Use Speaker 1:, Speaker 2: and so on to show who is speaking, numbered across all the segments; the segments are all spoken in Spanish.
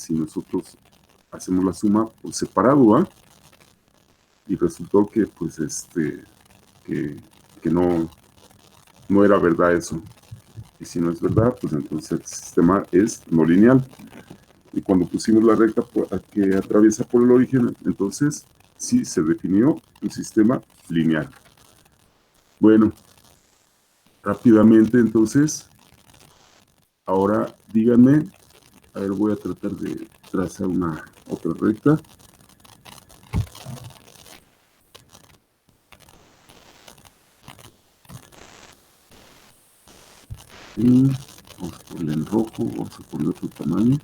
Speaker 1: si nosotros hacemos la suma por separado, ¿va? Y resultó que, pues, que no era verdad eso. Y si no es verdad, pues entonces el sistema es no lineal. Y cuando pusimos la recta que atraviesa por el origen, entonces sí se definió un sistema lineal. Bueno, rápidamente entonces, ahora díganme, a ver, voy a tratar de trazar una otra recta. Y vamos a ponerle en rojo, vamos a poner otro tamaño.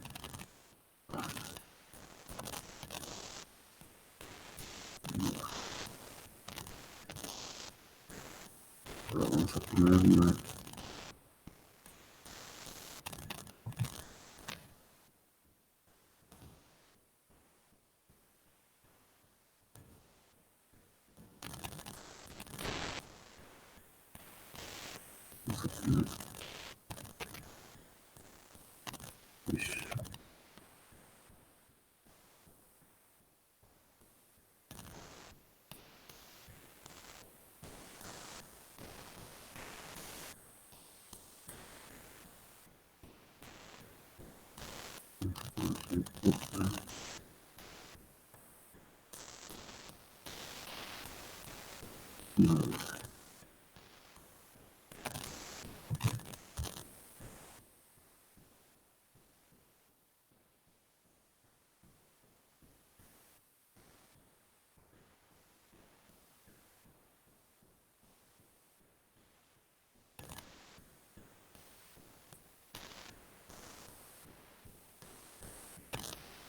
Speaker 1: Ahora vamos a poner una... Vamos a poner...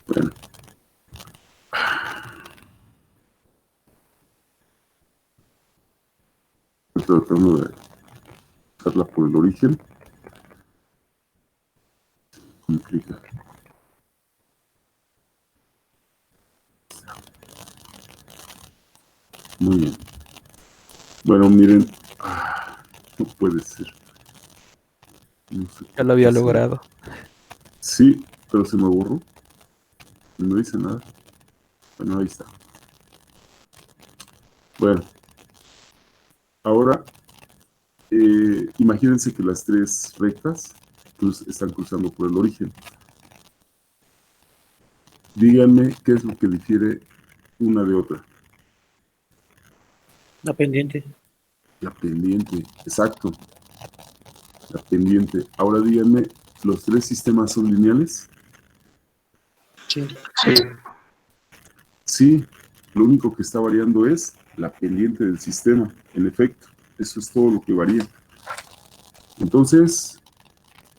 Speaker 1: Bueno, estoy tratando de darla por el origen. Complica. Muy bien. Bueno, miren. No puede ser. No sé
Speaker 2: Ya lo había logrado.
Speaker 1: Sí, pero se me borró. No dice nada. Bueno, ahí está. Bueno, ahora imagínense que las tres rectas están cruzando por el origen. Díganme qué es lo que difiere una de otra.
Speaker 3: La pendiente.
Speaker 1: La pendiente, exacto. La pendiente. Ahora díganme, ¿los tres sistemas son lineales?
Speaker 3: Sí.
Speaker 1: Sí, lo único que está variando es la pendiente del sistema. En efecto, eso es todo lo que varía. Entonces,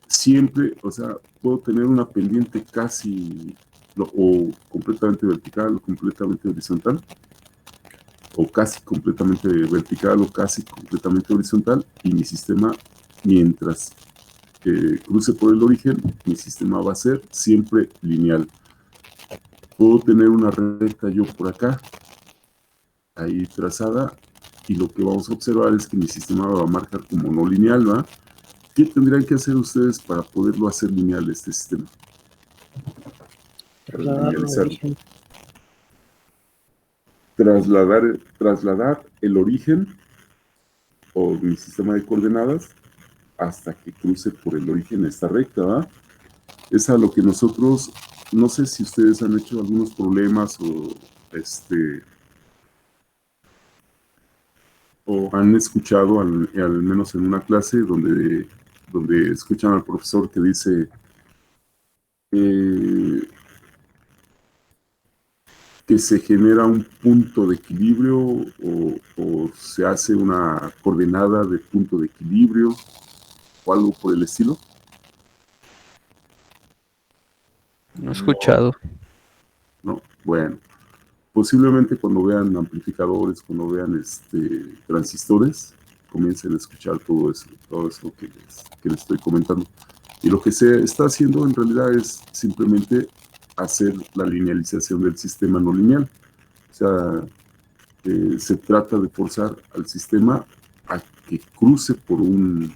Speaker 1: siempre, o sea, puedo tener una pendiente casi o completamente vertical o completamente horizontal, o casi completamente vertical o casi completamente horizontal, y mi sistema, mientras cruce por el origen, mi sistema va a ser siempre lineal. Puedo tener una recta yo por acá, ahí trazada, y lo que vamos a observar es que mi sistema va a marcar como no lineal, ¿va? ¿Qué tendrían que hacer ustedes para poderlo hacer lineal este sistema?
Speaker 3: Trasladarlo al origen.
Speaker 1: Trasladar el origen o mi sistema de coordenadas hasta que cruce por el origen esta recta, ¿va? Es a lo que nosotros, no sé si ustedes han hecho algunos problemas o han escuchado, al menos en una clase, donde escuchan al profesor que dice que se genera un punto de equilibrio o se hace una coordenada de punto de equilibrio o algo por el estilo.
Speaker 2: No he escuchado.
Speaker 1: No, bueno, posiblemente cuando vean amplificadores, cuando vean transistores, comiencen a escuchar todo eso que les estoy comentando. Y lo que se está haciendo en realidad es simplemente hacer la linealización del sistema no lineal. O sea, se trata de forzar al sistema a que cruce por un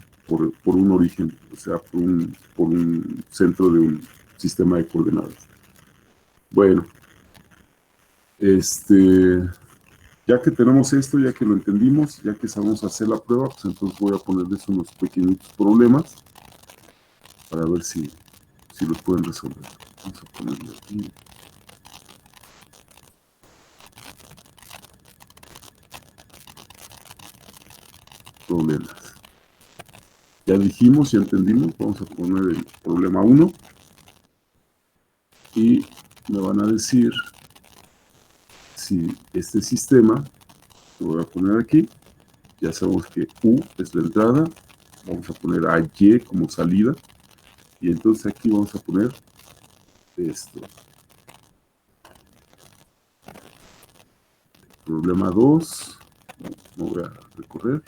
Speaker 1: origen, o sea, por un centro de un sistema de coordenadas. Bueno, ya que tenemos esto, ya que lo entendimos, ya que sabemos hacer la prueba, pues entonces voy a ponerles unos pequeñitos problemas para ver si los pueden resolver. Vamos a ponerle aquí. Problemas. Ya dijimos, ya entendimos, vamos a poner el problema 1 y me van a decir si este sistema, lo voy a poner aquí, ya sabemos que U es la entrada, vamos a poner a Y como salida, y entonces aquí vamos a poner esto. Problema 2, no voy a recorrer.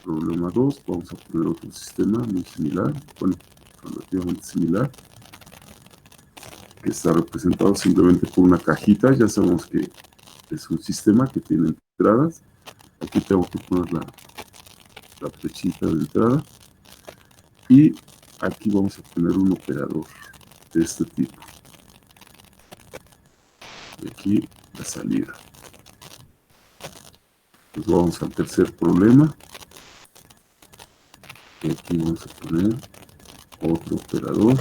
Speaker 1: Problema 2, vamos a poner otro sistema muy similar, bueno, relativamente similar, que está representado simplemente por una cajita. Ya sabemos que es un sistema que tiene entradas. Aquí tengo que poner la flechita de entrada, y aquí vamos a poner un operador de este tipo, y aquí la salida. Pues vamos al tercer problema, y aquí vamos a poner otro operador,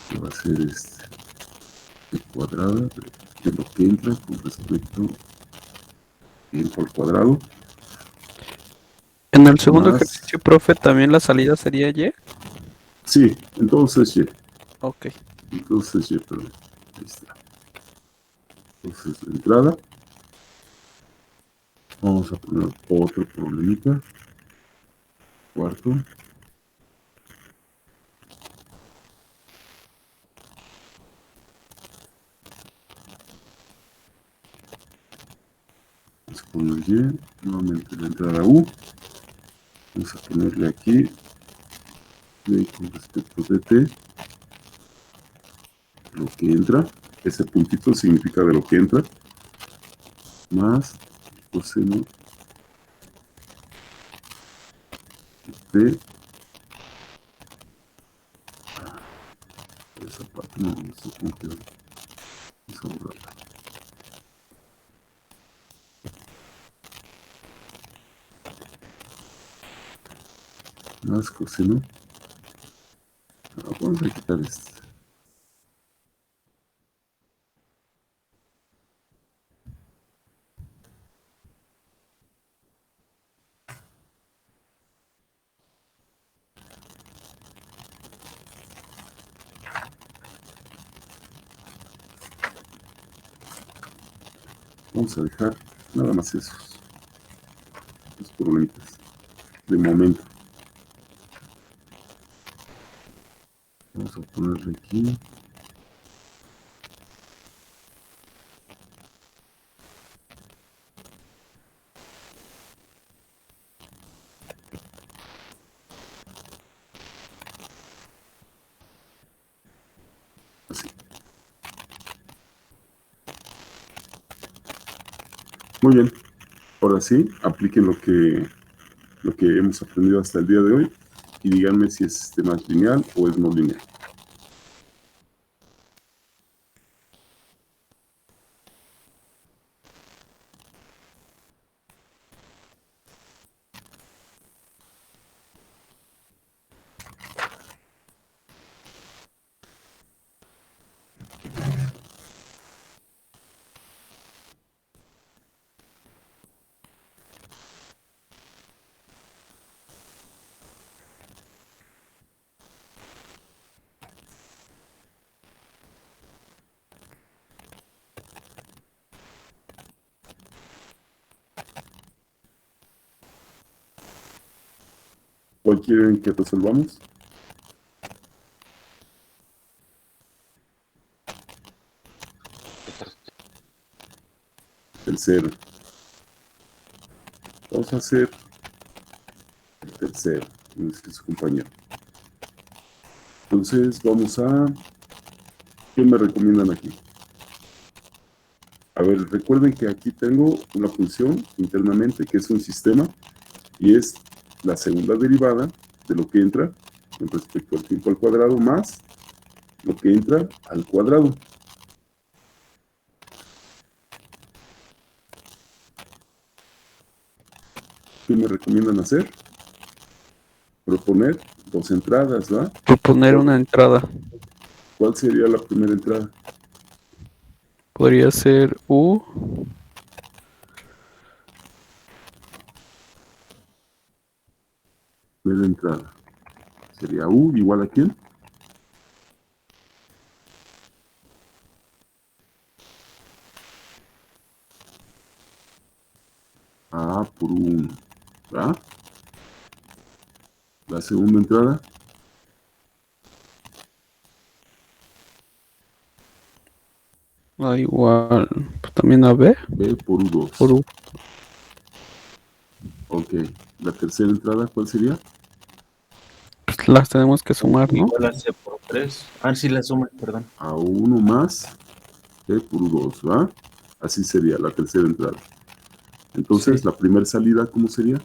Speaker 1: que va a ser el cuadrado de lo que entra con respecto tiempo al cuadrado.
Speaker 2: En el segundo
Speaker 1: Más,
Speaker 2: ejercicio, profe, también la salida sería Y.
Speaker 1: sí, entonces Y.
Speaker 2: Ok.
Speaker 1: Entonces Y, perdón. Ahí está. Entonces la entrada. Vamos a poner otro problemita. Cuarto. Vamos a poner Y. Nuevamente la entrada U. Vamos a ponerle aquí Y con respecto de T. Lo que entra. Ese puntito significa de lo que entra. Más coseno de esa parte. No, esto como que vamos a borrarla. Más coseno. Vamos a quitar este. Vamos a dejar nada más esos problemitas de momento. Vamos a ponerle aquí. Así. Muy bien. Ahora sí, apliquen lo que hemos aprendido hasta el día de hoy y díganme si es sistema lineal o es no lineal. ¿Cuál quieren que resolvamos? El 0. Vamos a hacer el tercero, como dice su compañero. Entonces vamos a... ¿Qué me recomiendan aquí? A ver, recuerden que aquí tengo una función internamente que es un sistema y es la segunda derivada de lo que entra con respecto al tiempo al cuadrado más lo que entra al cuadrado. ¿Qué me recomiendan hacer? Proponer dos entradas, ¿va?
Speaker 2: Proponer una entrada.
Speaker 1: ¿Cuál sería la primera entrada?
Speaker 2: Podría ser U.
Speaker 1: Primera entrada. Sería U igual a ¿quién? A por 1, ¿va? La segunda entrada.
Speaker 2: Igual. Pues también a B.
Speaker 1: B por U2.
Speaker 2: Por U.
Speaker 1: Ok. La tercera entrada, ¿cuál sería?
Speaker 2: Pues las tenemos que sumar, ¿no?
Speaker 4: Igual a C por 3. Ah, sí, la suma, perdón.
Speaker 1: A 1 más B por U2, ¿va? Así sería la tercera entrada. Entonces,
Speaker 4: Sí.
Speaker 1: la primera salida, ¿cómo sería?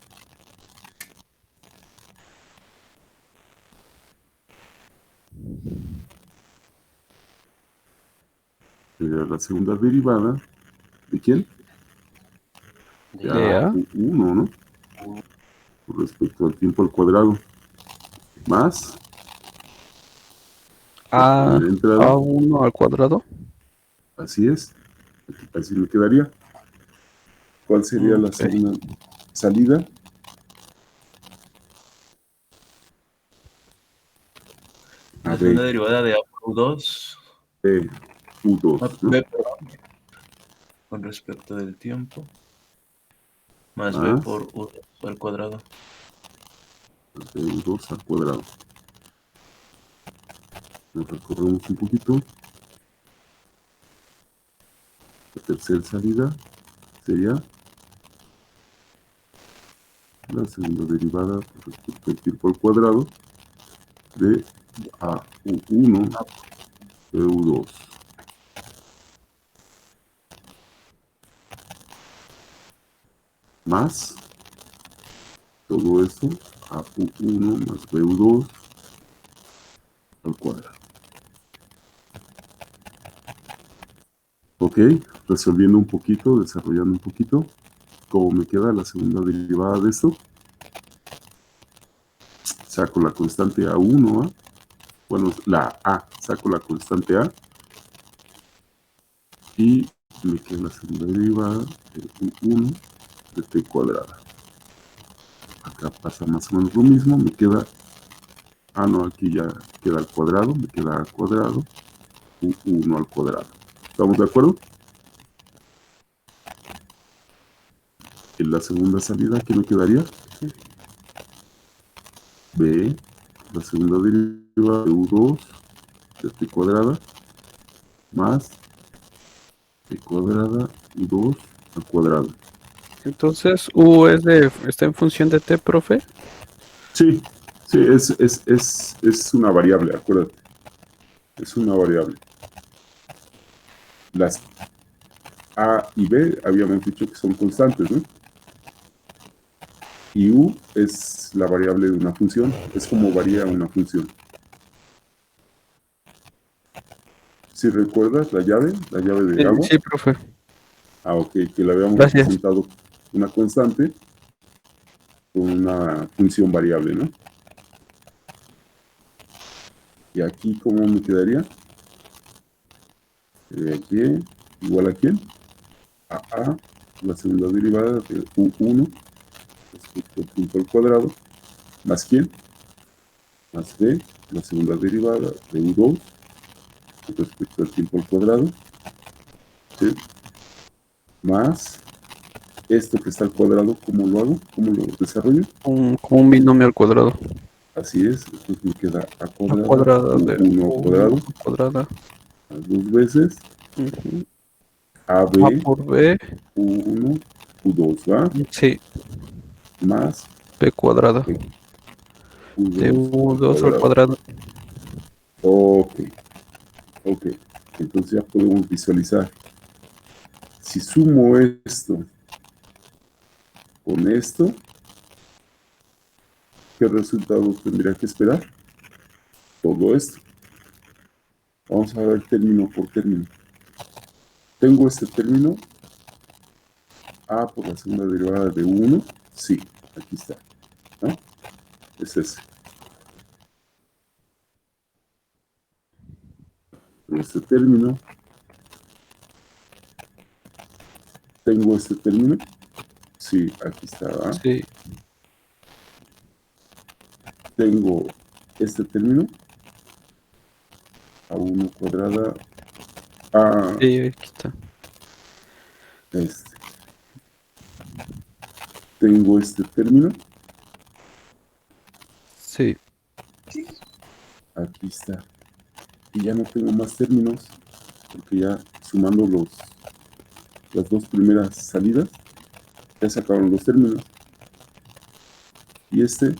Speaker 1: Sería la segunda derivada. ¿De quién? De
Speaker 2: De A.
Speaker 1: A1, ¿no? Con respecto al tiempo al cuadrado. Más la primera entrada.
Speaker 2: A1 al cuadrado.
Speaker 1: Así es. Así me quedaría. ¿Cuál sería la
Speaker 2: Ok.
Speaker 1: segunda salida? A
Speaker 4: La segunda
Speaker 1: B,
Speaker 4: derivada de A por U2.
Speaker 1: B, U2, ¿no?
Speaker 4: B, perdón, con respecto del tiempo. Más B
Speaker 1: Más
Speaker 4: por U2 al cuadrado.
Speaker 1: B, U2 al cuadrado. Nos recorremos un poquito. La tercera salida sería la segunda derivada con respecto al tiempo al cuadrado de AU1 de U2. Más todo esto, AU1 más BU2 al cuadrado. Ok, resolviendo un poquito, desarrollando un poquito, ¿cómo me queda la segunda derivada de esto? Saco la constante A1, ¿ah? Bueno, la A, saco la constante A y me queda la segunda derivada de U1 de T cuadrada. Acá pasa más o menos lo mismo, me queda, no, aquí ya queda al cuadrado, me queda al cuadrado, U1 al cuadrado. ¿Estamos de acuerdo? En la segunda salida, ¿qué me quedaría? B, la segunda derivada de U2 de T cuadrada más T cuadrada U2 al cuadrado.
Speaker 2: Entonces, está en función de T, profe.
Speaker 1: Sí, sí, es una variable, acuérdate. Es una variable. Las A y B habíamos dicho que son constantes, ¿no? Y U es la variable de una función, es como varía una función. Si recuerdas la llave de agua,
Speaker 2: Sí, profe.
Speaker 1: ok, que la habíamos
Speaker 2: Gracias.
Speaker 1: representado una constante con una función variable, ¿no? Y aquí, ¿cómo me quedaría? Aquí, igual a quién? A, la segunda derivada de U1 respecto al tiempo al cuadrado, más quién? Más B, la segunda derivada de U2 respecto al tiempo al cuadrado, ¿sí? Más esto que está al cuadrado, ¿cómo lo hago? ¿Cómo lo desarrollo?
Speaker 2: Como un binomio al cuadrado.
Speaker 1: Así es, entonces me queda A
Speaker 2: La
Speaker 1: cuadrada,
Speaker 2: cuadrada de
Speaker 1: U1 al cuadrado,
Speaker 2: cuadrada.
Speaker 1: las dos veces,
Speaker 2: Ujú. A
Speaker 1: AB,
Speaker 2: por B.
Speaker 1: U1, U2, ¿va?
Speaker 2: Sí,
Speaker 1: Más
Speaker 2: B cuadrada. De
Speaker 1: U2 al
Speaker 2: U2 al
Speaker 1: cuadrado.
Speaker 2: cuadrado.
Speaker 1: Ok, ok. Entonces ya podemos visualizar. Si sumo esto con esto, ¿qué resultado tendría que esperar? Todo esto. Vamos a ver término por término. Tengo este término. A por la segunda derivada de 1. Sí, aquí está, ¿no? Es ese. Este término. Tengo este término. Sí, aquí está, ¿verdad?
Speaker 2: Sí,
Speaker 1: Tengo este término. A1 cuadrada. A
Speaker 2: sí, aquí está.
Speaker 1: este. Tengo este término.
Speaker 2: Sí,
Speaker 1: Aquí está. Y ya no tengo más términos. Porque ya sumando las dos primeras salidas, ya se acabaron los términos. Y este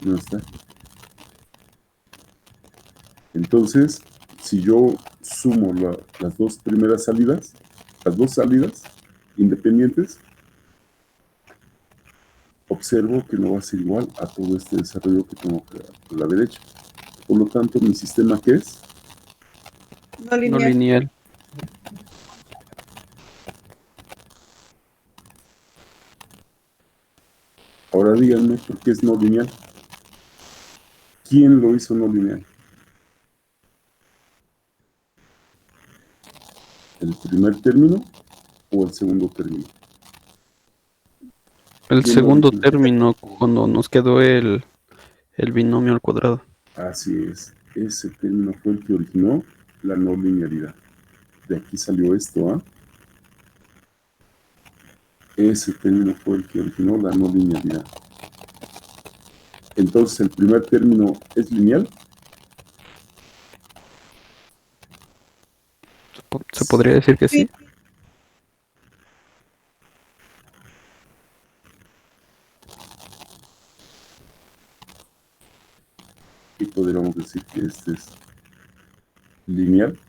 Speaker 1: no está. Entonces, si yo sumo las dos primeras salidas, las dos salidas independientes, observo que no va a ser igual a todo este desarrollo que tengo a la derecha. Por lo tanto, mi sistema, ¿qué es?
Speaker 5: No
Speaker 2: no
Speaker 5: lineal.
Speaker 2: lineal.
Speaker 1: Ahora díganme por qué es no lineal. ¿Quién lo hizo no lineal? ¿El primer término o el segundo término?
Speaker 2: El
Speaker 1: ¿Quién lo
Speaker 2: segundo
Speaker 1: originó?
Speaker 2: término, cuando nos quedó el binomio al cuadrado.
Speaker 1: Así es. Ese término fue el que originó la no linealidad. De aquí salió esto, ¿ah? Ese término fue el que originó la no linealidad. Entonces, el primer término es lineal.
Speaker 2: Se podría decir que sí.
Speaker 1: Y podríamos decir que este es lineal.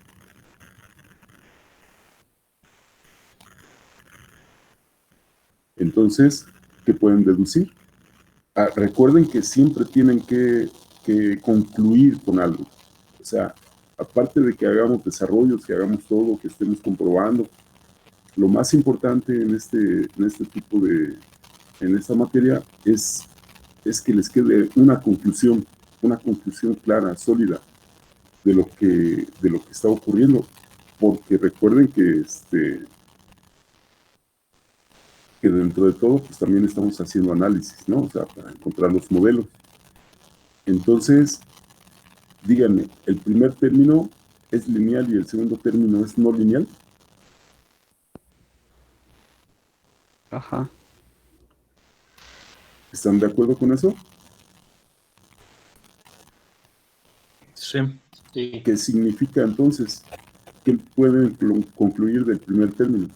Speaker 1: Entonces, ¿qué pueden deducir? Recuerden que siempre tienen que concluir con algo. O sea, aparte de que hagamos desarrollos, que hagamos todo, que estemos comprobando, lo más importante en este tipo en esta materia es que les quede una conclusión clara, sólida de lo que está ocurriendo. Porque recuerden que dentro de todo, pues también estamos haciendo análisis, ¿no? O sea, para encontrar los modelos. Entonces, díganme, ¿el primer término es lineal y el segundo término es no lineal?
Speaker 2: Ajá.
Speaker 1: ¿Están de acuerdo con eso?
Speaker 4: Sí.
Speaker 3: Sí.
Speaker 1: ¿Qué significa entonces? ¿Qué pueden concluir del primer término?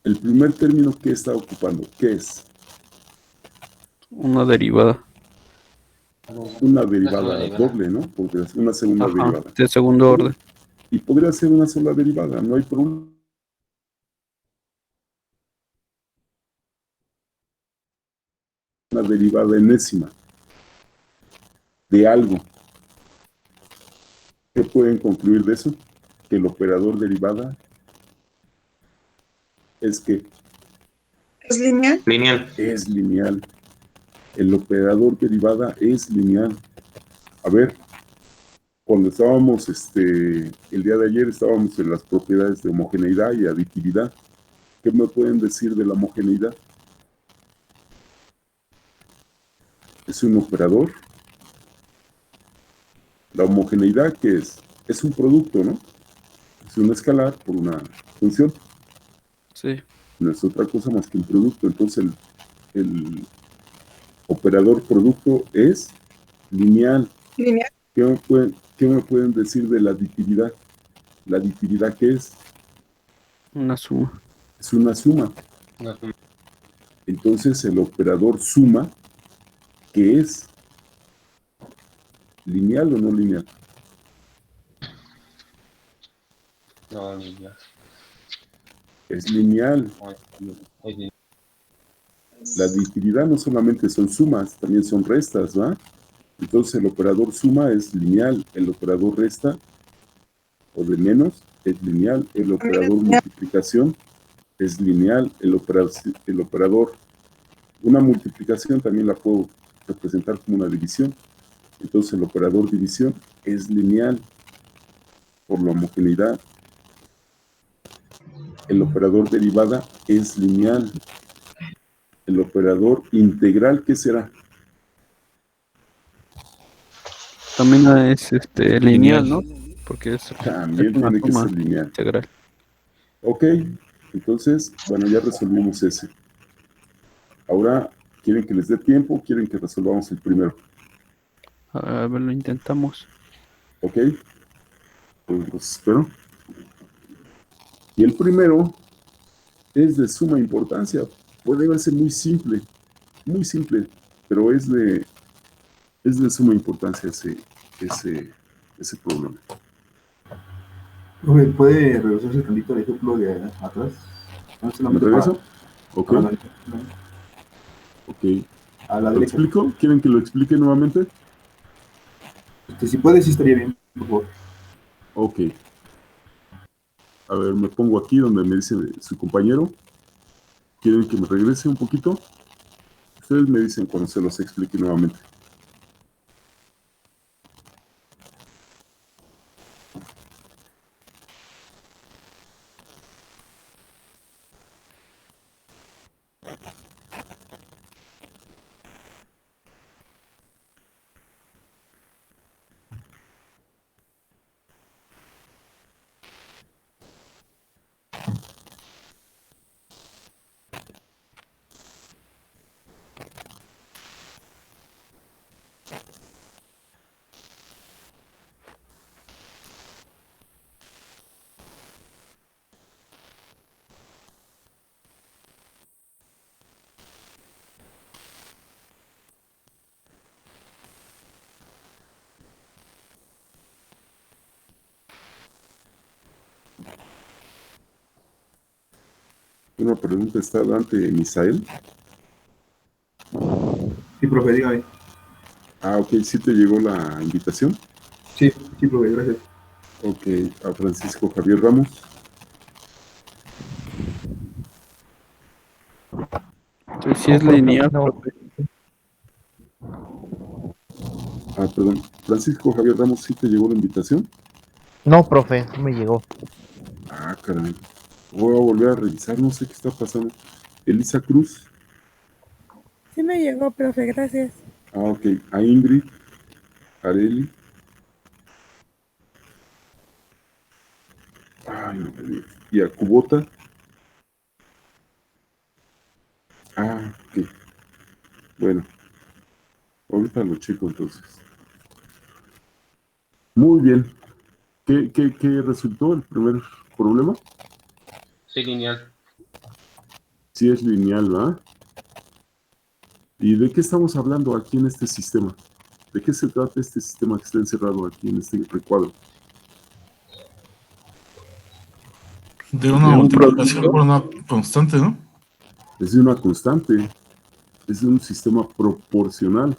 Speaker 1: El primer término, ¿qué está ocupando? ¿Qué es?
Speaker 2: Una derivada.
Speaker 1: Una derivada doble, ¿no? Porque es una segunda
Speaker 2: Ajá.
Speaker 1: derivada.
Speaker 2: De segundo orden.
Speaker 1: Y podría ser una sola derivada, no hay problema. Una derivada enésima de algo. ¿Qué pueden concluir de eso? Que el operador derivada es que
Speaker 5: ¿Es lineal?
Speaker 4: Lineal.
Speaker 1: es lineal. El operador derivada es lineal. A ver, cuando estábamos, el día de ayer estábamos en las propiedades de homogeneidad y aditividad. ¿Qué me pueden decir de la homogeneidad? Es un operador. La homogeneidad, ¿qué es? Es un producto, ¿no? Es un escalar por una función.
Speaker 2: Sí.
Speaker 1: No es otra cosa más que un producto. Entonces, el operador producto es lineal.
Speaker 5: Lineal.
Speaker 1: ¿Qué me pueden decir de la aditividad? ¿La aditividad qué es?
Speaker 2: Una suma.
Speaker 1: Es una suma. Entonces, el operador suma, ¿qué es? ¿Lineal o no lineal?
Speaker 6: No, niña.
Speaker 1: Es lineal.
Speaker 6: Oye,
Speaker 1: La aditividad no solamente son sumas, también son restas, ¿va? Entonces el operador suma es lineal, el operador resta o de menos es lineal, el operador multiplicación es lineal, el operador, una multiplicación también la puedo representar como una división. Entonces el operador división es lineal por la homogeneidad. El operador derivada es lineal. El operador integral, ¿qué será?
Speaker 2: También es lineal, ¿no? Porque es
Speaker 1: También
Speaker 2: una
Speaker 1: tiene que
Speaker 2: suma
Speaker 1: ser lineal.
Speaker 2: integral.
Speaker 1: Ok, entonces, bueno, ya resolvimos ese. Ahora, ¿quieren que les dé tiempo o quieren que resolvamos el primero?
Speaker 2: A ver, lo intentamos.
Speaker 1: Ok, pues los espero. Y el primero es de suma importancia. Puede verse muy simple, pero es de suma importancia ese problema.
Speaker 7: ¿Puede regresarse tantito el ejemplo de atrás? No,
Speaker 1: ¿Me
Speaker 7: solamente
Speaker 1: regreso? Ok,
Speaker 7: para la,
Speaker 1: ok.
Speaker 7: a la
Speaker 1: ¿Lo
Speaker 7: derecha.
Speaker 1: explico? ¿Quieren que lo explique nuevamente?
Speaker 7: Si puede, sí estaría bien, por favor.
Speaker 1: Ok. A ver, me pongo aquí donde me dice su compañero. ¿Quieren que me regrese un poquito? Ustedes me dicen cuando se los explique nuevamente. Una pregunta está Dante Misael.
Speaker 7: Sí, profe, dígame.
Speaker 1: Ah, ok, ¿sí te llegó la invitación?
Speaker 7: Sí, sí, profe, gracias.
Speaker 1: Ok, a Francisco Javier Ramos.
Speaker 2: Entonces, si es lineal, profe.
Speaker 1: Ah, perdón. Francisco Javier Ramos, ¿sí te llegó la invitación?
Speaker 8: No, profe, no me llegó.
Speaker 1: Ah, caray. Voy a volver a revisar, no sé qué está pasando. Elisa Cruz.
Speaker 5: Sí me llegó, profe, gracias.
Speaker 1: Ah, ok. A Ingrid. Areli. Ay, no me digas. Y a Cubota. Ah, ok. Bueno, ahorita lo checo entonces. Muy bien. ¿Qué resultó el primer problema?
Speaker 6: sí, lineal.
Speaker 1: Sí es lineal, ¿verdad? ¿Y de qué estamos hablando aquí en este sistema? ¿De qué se trata este sistema que está encerrado aquí en este recuadro?
Speaker 9: De una
Speaker 2: De un
Speaker 9: multiplicación
Speaker 2: producto.
Speaker 9: por una constante, ¿no?
Speaker 1: Es de una constante, es de un sistema proporcional.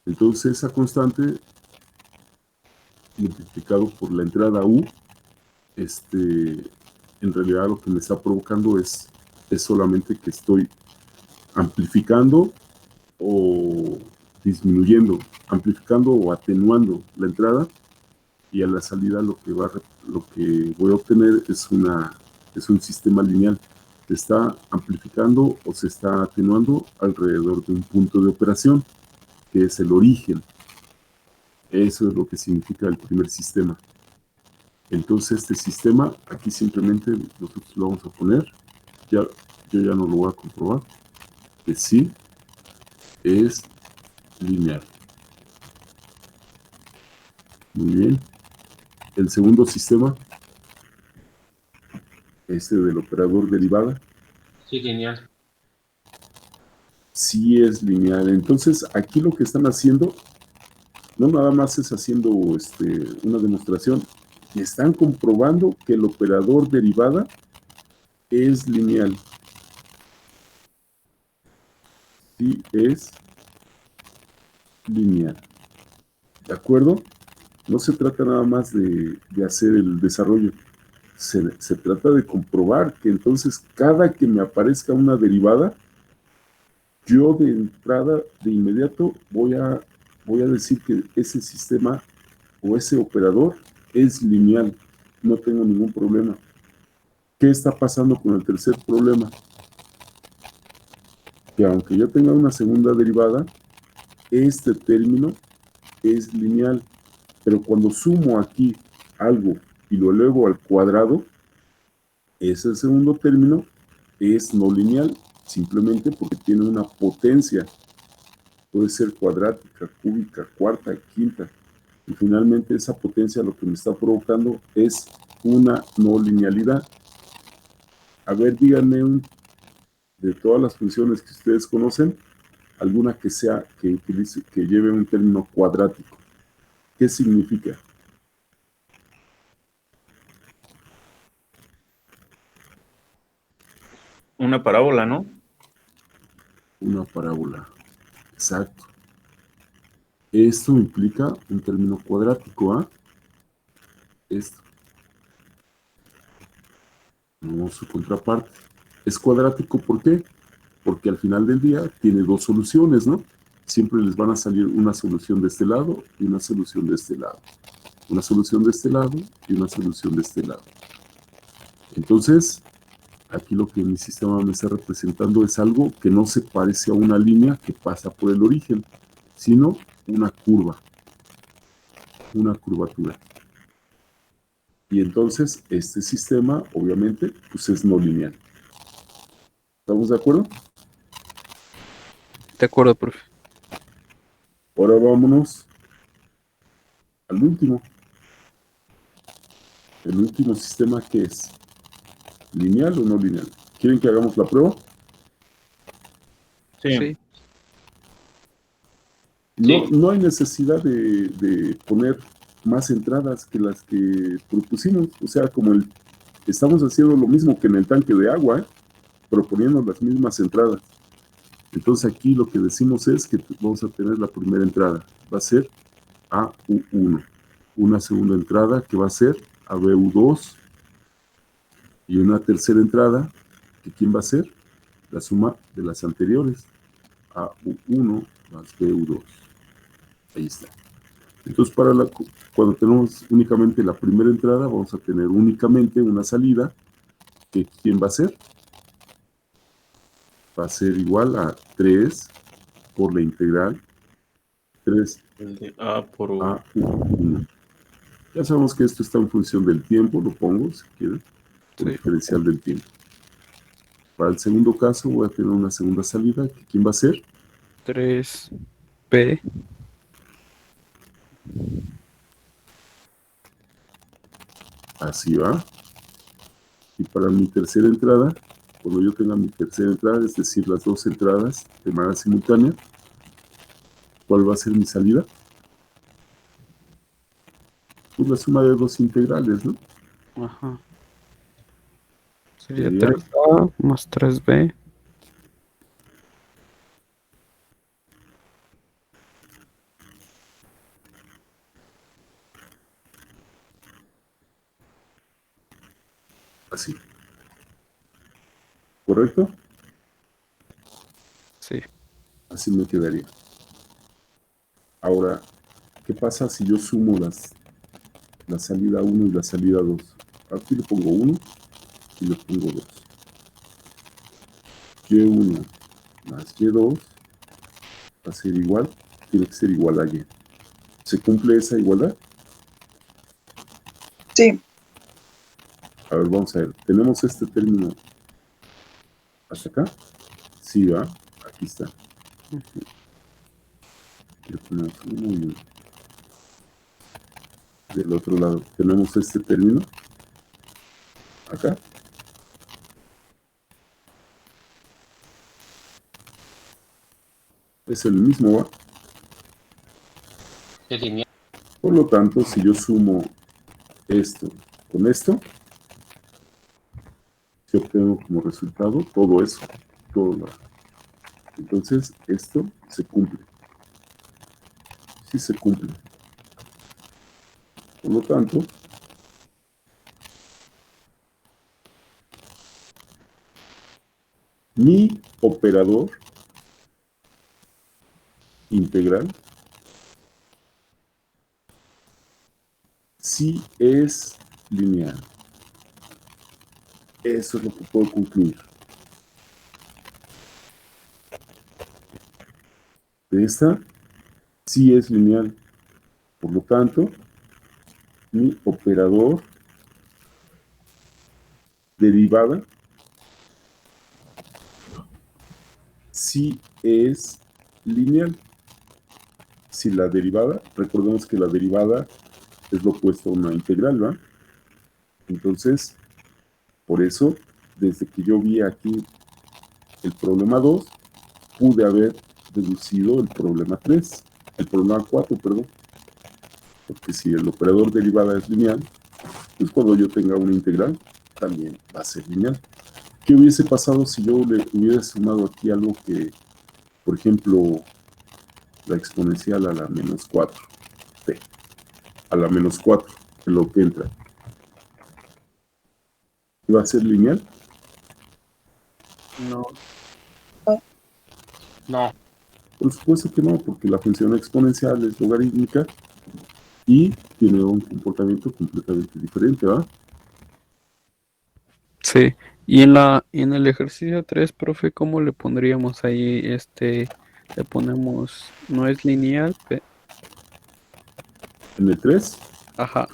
Speaker 1: Entonces esa constante, multiplicado por la entrada U, en realidad lo que me está provocando es solamente que estoy amplificando o disminuyendo, amplificando o atenuando la entrada, y a la salida lo que voy a obtener es un sistema lineal. Se está amplificando o se está atenuando alrededor de un punto de operación, que es el origen. Eso es lo que significa el primer sistema. Entonces este sistema, aquí simplemente nosotros lo vamos a poner, yo ya no lo voy a comprobar, que sí es lineal. Muy bien. El segundo sistema, del operador derivada,
Speaker 6: Sí, lineal.
Speaker 1: sí es lineal. Entonces aquí lo que están haciendo no nada más es haciendo una demostración, están comprobando que el operador derivada es lineal. Sí, es lineal. ¿De acuerdo? No se trata nada más de hacer el desarrollo. Se trata de comprobar que entonces cada que me aparezca una derivada, yo de entrada, de inmediato, voy a decir que ese sistema o ese operador es lineal. No tengo ningún problema. ¿Qué está pasando con el tercer problema? Que aunque yo tenga una segunda derivada, este término es lineal. Pero cuando sumo aquí algo y lo elevo al cuadrado, ese segundo término es no lineal, simplemente porque tiene una potencia. Puede ser cuadrática, cúbica, cuarta, quinta. Y finalmente esa potencia lo que me está provocando es una no linealidad. A ver, díganme de todas las funciones que ustedes conocen, alguna que sea, que utilice, que lleve un término cuadrático. ¿Qué significa?
Speaker 4: Una parábola, ¿no?
Speaker 1: Una parábola. Exacto. Esto implica un término cuadrático, ¿ah? Esto. No su contraparte. Es cuadrático, ¿por qué? Porque al final del día tiene dos soluciones, ¿no? Siempre les van a salir una solución de este lado y una solución de este lado. Una solución de este lado y una solución de este lado. Entonces, aquí lo que mi sistema me está representando es algo que no se parece a una línea que pasa por el origen, sino una curva, una curvatura. Y entonces, este sistema, obviamente, pues es no lineal. ¿Estamos de acuerdo?
Speaker 2: De acuerdo, profe.
Speaker 1: Ahora vámonos al último. El último sistema, ¿qué es? ¿Lineal o no lineal? ¿Quieren que hagamos la prueba?
Speaker 2: Sí.
Speaker 1: No hay necesidad de poner más entradas que las que propusimos. O sea, estamos haciendo lo mismo que en el tanque de agua, proponiendo las mismas entradas. Entonces aquí lo que decimos es que vamos a tener la primera entrada. Va a ser AU1. Una segunda entrada que va a ser ABU2. Y una tercera entrada, que ¿quién va a ser? La suma de las anteriores. AU1 más BU2. Ahí está. Entonces, cuando tenemos únicamente la primera entrada, vamos a tener únicamente una salida, que ¿quién va a ser? Va a ser igual a 3 por la integral 3
Speaker 4: El de A por U.
Speaker 1: a U1. Ya sabemos que esto está en función del tiempo, lo pongo si quieren, por
Speaker 2: Sí.
Speaker 1: diferencial del tiempo. Para el segundo caso voy a tener una segunda salida, que ¿quién va a ser?
Speaker 2: 3B.
Speaker 1: Así va. Y para mi tercera entrada, cuando yo tenga mi tercera entrada, es decir, las dos entradas de manera simultánea, ¿cuál va a ser mi salida? Pues la suma de dos integrales, ¿no?
Speaker 2: Ajá. Sería
Speaker 1: Sería
Speaker 2: 3A más 3B.
Speaker 1: así. ¿Correcto?
Speaker 2: Sí.
Speaker 1: Así me quedaría. Ahora, ¿qué pasa si yo sumo la salida 1 y la salida 2? Aquí le pongo 1 y le pongo 2. Y1 más Y2 va a ser igual, tiene que ser igual a Y. ¿Se cumple esa igualdad?
Speaker 5: Sí.
Speaker 1: A ver, vamos a ver. ¿Tenemos este término hasta acá? Sí, va. Aquí está. Le ponemos 1 y 1. Del otro lado, tenemos este término acá. Es el mismo, ¿va?
Speaker 6: Es lineal.
Speaker 1: Por lo tanto, si yo sumo esto con esto, si obtengo como resultado todo eso, entonces esto se cumple. Sí se cumple. Por lo tanto, mi operador integral sí es lineal. Eso es lo que puedo concluir. De esta sí es lineal. Por lo tanto, mi operador derivada sí es lineal. Si la derivada, recordemos que la derivada es lo opuesto a una integral, ¿va? Entonces, por eso, desde que yo vi aquí el problema 2, pude haber deducido el problema 3, el problema 4, perdón. Porque si el operador derivada es lineal, pues cuando yo tenga una integral, también va a ser lineal. ¿Qué hubiese pasado si yo le hubiera sumado aquí algo que, por ejemplo, la exponencial a la menos 4, t, a la menos 4, en lo que entra? ¿Va a ser lineal?
Speaker 2: No.
Speaker 6: No.
Speaker 1: Por supuesto que no, porque la función exponencial es logarítmica y tiene un comportamiento completamente diferente, ¿va?
Speaker 2: Sí. Y en el ejercicio 3, profe, ¿cómo le pondríamos ahí? Le ponemos, no es lineal,
Speaker 1: En el 3,
Speaker 2: ajá.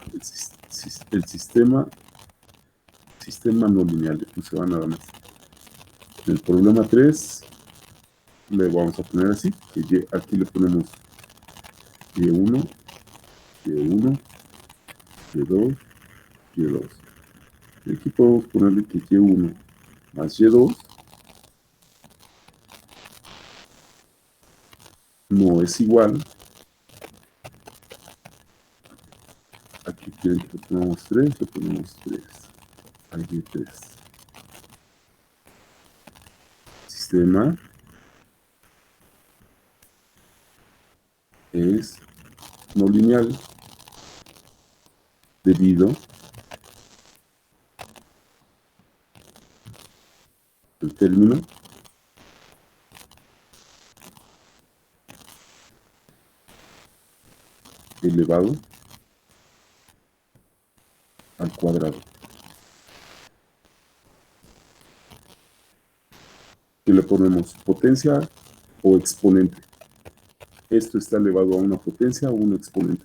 Speaker 1: el sistema no lineal, no se va nada más. En el problema 3, le vamos a poner así, que aquí le ponemos Y1, Y1, Y2, Y2. Y aquí podemos ponerle que Y1 más Y2 no es igual. Aquí quieren que le pongamos 3, le ponemos 3. Aquí 3. Sistema es no lineal debido al término elevado al cuadrado. Y le ponemos potencia o exponente. Esto está elevado a una potencia o un exponente.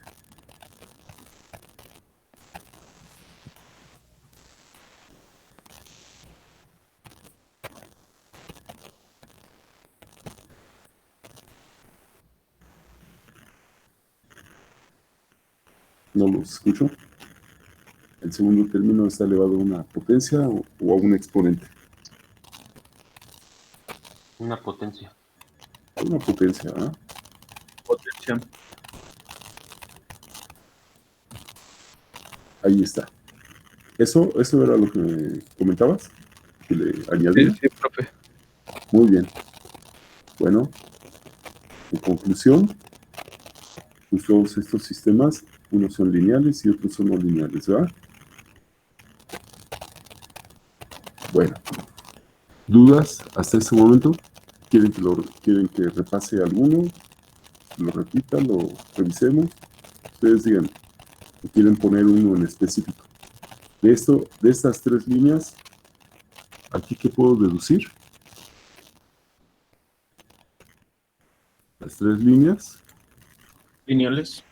Speaker 1: No los escucho. El segundo término está elevado a una potencia o a un exponente.
Speaker 6: Una potencia.
Speaker 1: A una potencia, ¿ah?
Speaker 4: Potencia.
Speaker 1: Ahí está. Eso era lo que me comentabas, que le añadí.
Speaker 2: Sí, profe.
Speaker 1: Muy bien. Bueno, en conclusión, pues todos estos sistemas, unos son lineales y otros son no lineales, ¿verdad? Bueno, ¿dudas hasta este momento? ¿Quieren que repase alguno? ¿Lo repita? ¿Lo revisemos? Ustedes digan, ¿o quieren poner uno en específico? De estas tres líneas, ¿aquí qué puedo deducir? Las tres líneas
Speaker 4: Lineales.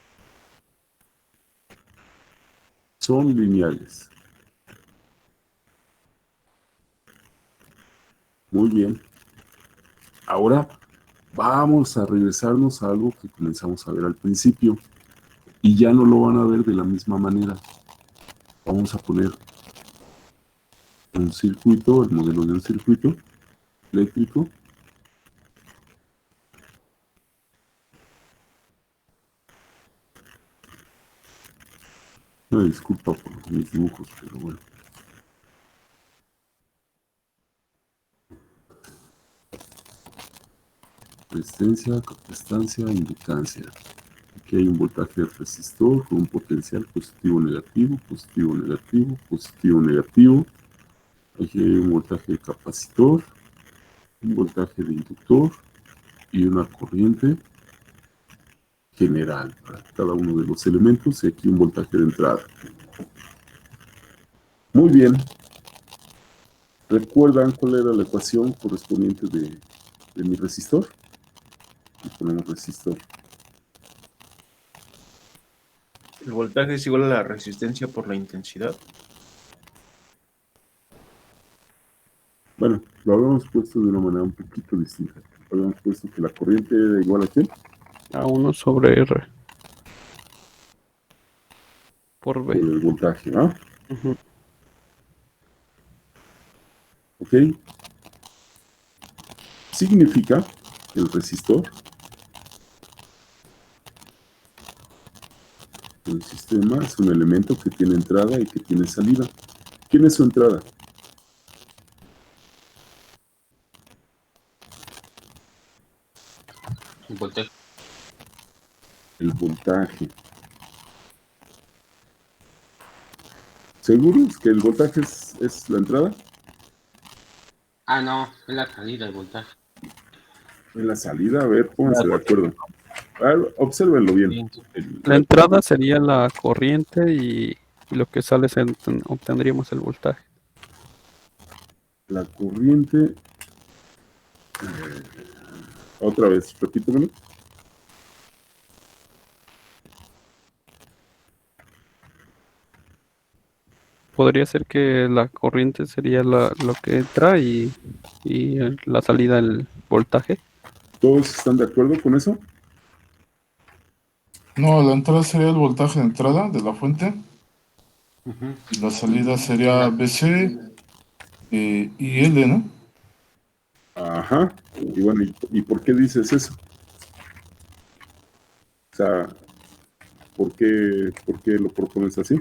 Speaker 1: son lineales. Muy bien. Ahora vamos a regresarnos a algo que comenzamos a ver al principio y ya no lo van a ver de la misma manera. Vamos a poner un circuito, el modelo de un circuito eléctrico. Una disculpa por mis dibujos, pero bueno. Resistencia, capacitancia, inductancia. Aquí hay un voltaje del resistor con un potencial positivo, negativo, positivo, negativo, positivo, negativo. Aquí hay un voltaje de capacitor, un voltaje de inductor y una corriente general para cada uno de los elementos y aquí un voltaje de entrada. Muy bien. ¿Recuerdan cuál era la ecuación correspondiente de mi resistor? Y ponemos resistor.
Speaker 4: El voltaje es igual a la resistencia por la intensidad.
Speaker 1: Bueno, lo habíamos puesto de una manera un poquito distinta. Habíamos puesto que la corriente era igual a ¿quién?
Speaker 2: A 1 sobre R. Por
Speaker 1: Por
Speaker 2: B.
Speaker 1: el voltaje, ¿ah?
Speaker 2: Ujú.
Speaker 1: ¿Ok? Significa que el resistor del sistema es un elemento que tiene entrada y que tiene salida. ¿Quién es su entrada?
Speaker 6: El voltaje.
Speaker 1: El voltaje. ¿Seguros que el voltaje es la entrada?
Speaker 6: Ah, no, es la salida, el voltaje.
Speaker 1: En la salida, a ver, pónganse de acuerdo. A ver, obsérvenlo bien.
Speaker 2: La entrada sería la corriente y lo que sale obtendríamos el voltaje.
Speaker 1: La corriente. Otra vez, repítemelo.
Speaker 2: Podría ser que la corriente sería lo que entra y la salida el voltaje.
Speaker 1: ¿Todos están de acuerdo con eso?
Speaker 9: No, la entrada sería el voltaje de entrada de la fuente.
Speaker 6: Ujú.
Speaker 9: Y la salida sería BC y L, ¿no?
Speaker 1: Ajá. Y bueno, ¿y por qué dices eso? O sea, por qué lo propones así?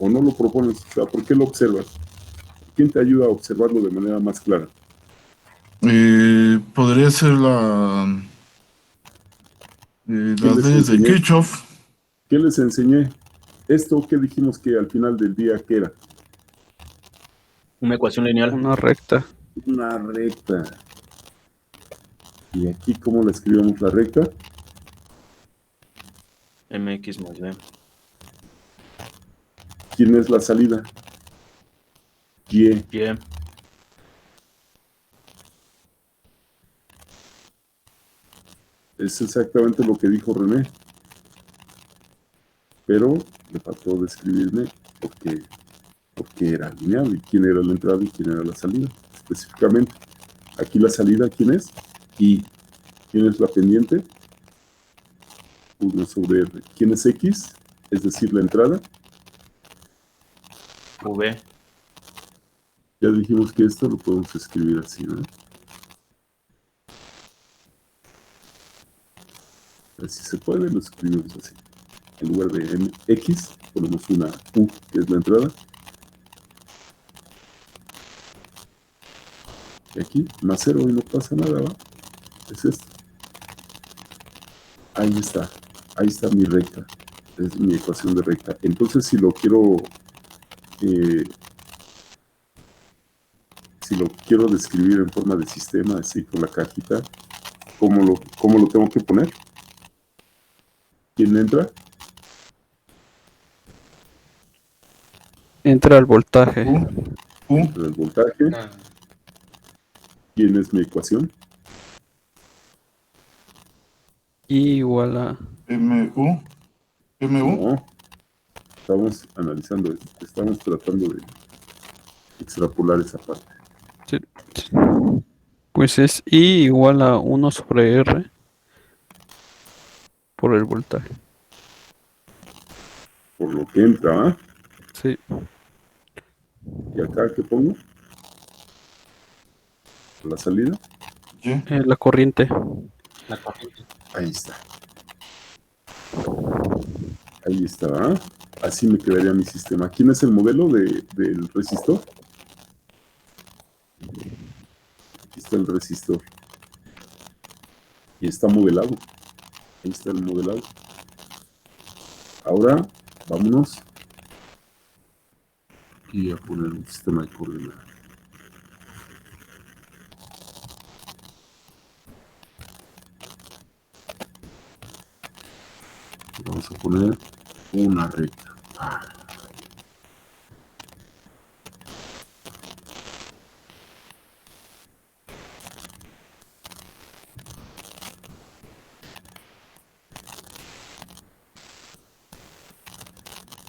Speaker 1: ¿O no lo propones? O sea, ¿por qué lo observas? ¿Quién te ayuda a observarlo de manera más clara?
Speaker 9: Podría ser
Speaker 1: ¿Quién
Speaker 9: las
Speaker 1: les
Speaker 9: leyes de
Speaker 1: enseñé?
Speaker 9: Kirchhoff.
Speaker 1: ¿Qué les enseñé? Esto que dijimos que al final del día, ¿qué era?
Speaker 4: Una ecuación lineal.
Speaker 2: Una recta.
Speaker 1: Una recta. ¿Y aquí cómo le escribimos la recta?
Speaker 4: MX más B.
Speaker 1: ¿Quién es la salida? Y.
Speaker 4: Y.
Speaker 1: Es exactamente lo que dijo René. Pero le faltó describirme porque era lineal y quién era la entrada y quién era la salida. Específicamente, aquí la salida, ¿quién es? Y ¿quién es la pendiente? 1 sobre R. ¿Quién es X? Es decir, la entrada.
Speaker 4: V.
Speaker 1: Ya dijimos que esto lo podemos escribir así, ¿no? Si se puede, lo escribimos así. En lugar de X, ponemos una U, que es la entrada. Y aquí, más 0 y no pasa nada, ¿va? Es esto. Ahí está mi recta. Es mi ecuación de recta. Entonces, si lo quiero describir en forma de sistema, así con la cajita, ¿cómo lo tengo que poner? ¿Quién entra?
Speaker 2: Entra el voltaje.
Speaker 1: Entra el voltaje.
Speaker 6: Ah,
Speaker 1: ¿Quién es mi ecuación?
Speaker 2: Y igual a
Speaker 9: MU.
Speaker 1: No. Estamos analizando esto. Estamos tratando de extrapolar esa parte.
Speaker 2: pues es I igual a 1 sobre R por el voltaje.
Speaker 1: Por lo que entra, ¿ah?
Speaker 2: Sí.
Speaker 1: ¿Y acá qué pongo? La salida.
Speaker 9: Y.
Speaker 2: La corriente.
Speaker 6: la corriente.
Speaker 1: Ahí está. Ahí está, ¿ah? Así me quedaría mi sistema. ¿Quién es el modelo del resistor? Aquí está el resistor. Y está modelado. Ahí está el modelado. Ahora, vámonos. Y a poner un sistema de coordenadas. Vamos a poner una recta.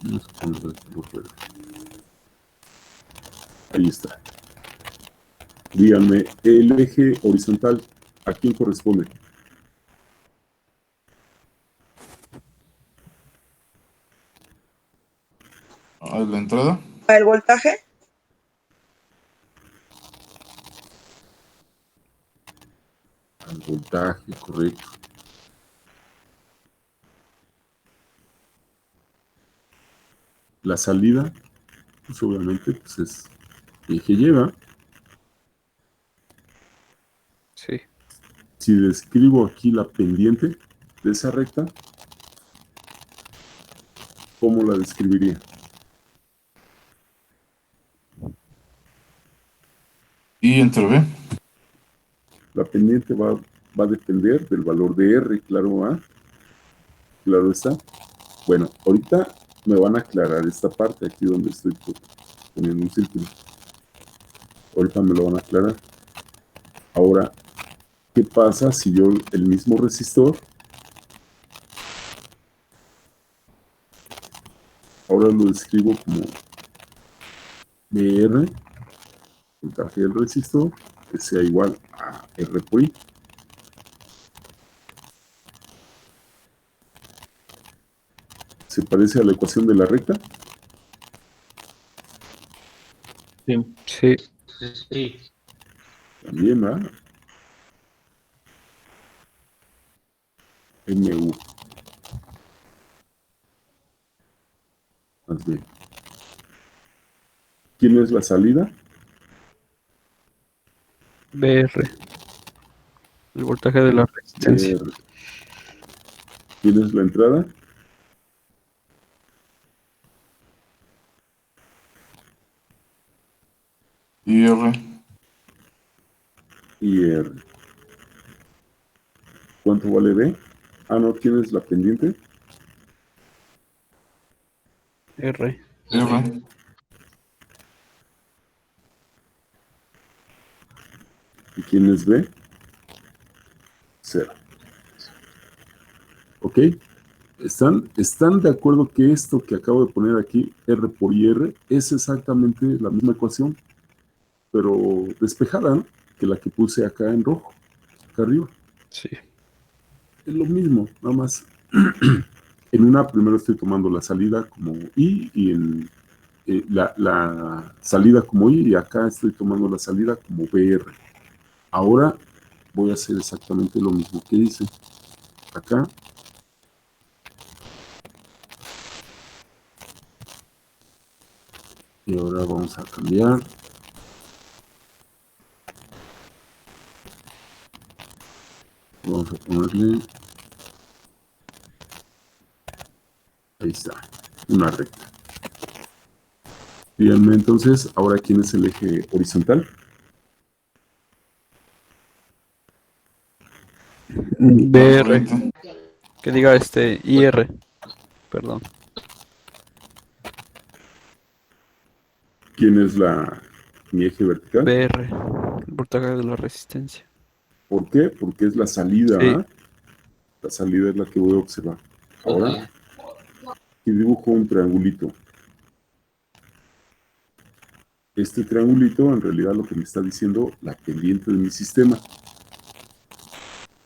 Speaker 1: Vamos a poner esto por fuera. Ahí está. Díganme, el eje horizontal, ¿a quién corresponde?
Speaker 9: A la entrada.
Speaker 5: ¿El voltaje?
Speaker 1: Al voltaje, correcto. La salida, pues obviamente, pues es eje lleva.
Speaker 2: Sí.
Speaker 1: Si describo aquí la pendiente de esa recta, ¿cómo la describiría?
Speaker 9: Y entre B.
Speaker 1: La pendiente va a depender del valor de R, claro, claro está. Bueno, ahorita me van a aclarar esta parte aquí donde estoy poniendo un círculo. Ahorita me lo van a aclarar. Ahora, ¿qué pasa si yo el mismo resistor ahora lo describo como BR, voltaje del resistor, que sea igual a R por I? ¿Se parece a la ecuación de la recta?
Speaker 2: Sí.
Speaker 6: Sí.
Speaker 1: También, ¿verdad? MU. Más bien. ¿Quién es la salida?
Speaker 2: BR. El voltaje de la resistencia.
Speaker 1: BR. ¿Quién es la entrada?
Speaker 9: Y R.
Speaker 1: IR. ¿Cuánto vale B? Ah, ¿no tienes la pendiente?
Speaker 2: R.
Speaker 9: R.
Speaker 1: ¿Y quién es B? 0. ¿Ok? ¿Están de acuerdo que esto que acabo de poner aquí, R por IR, es exactamente la misma ecuación, pero despejada, ¿no? Que la que puse acá en rojo, acá arriba?
Speaker 2: Sí.
Speaker 1: Es lo mismo, nada más. En una primero estoy tomando la salida como I y en la salida como I, y acá estoy tomando la salida como BR. Ahora voy a hacer exactamente lo mismo que hice acá. Y ahora vamos a cambiar. Vamos a ponerle, ahí está, una recta. Díganme entonces, ahora ¿quién es el eje horizontal?
Speaker 2: BR.
Speaker 9: Correcto.
Speaker 2: Que diga IR. Perdón.
Speaker 1: ¿Quién es mi eje vertical?
Speaker 2: BR. El voltaje de la resistencia.
Speaker 1: ¿Por qué? Porque es la salida,
Speaker 2: Sí.
Speaker 1: ¿ah? La salida es la que voy a observar. Ahora, aquí dibujo un triangulito. Este triangulito en realidad lo que me está diciendo la pendiente de mi sistema.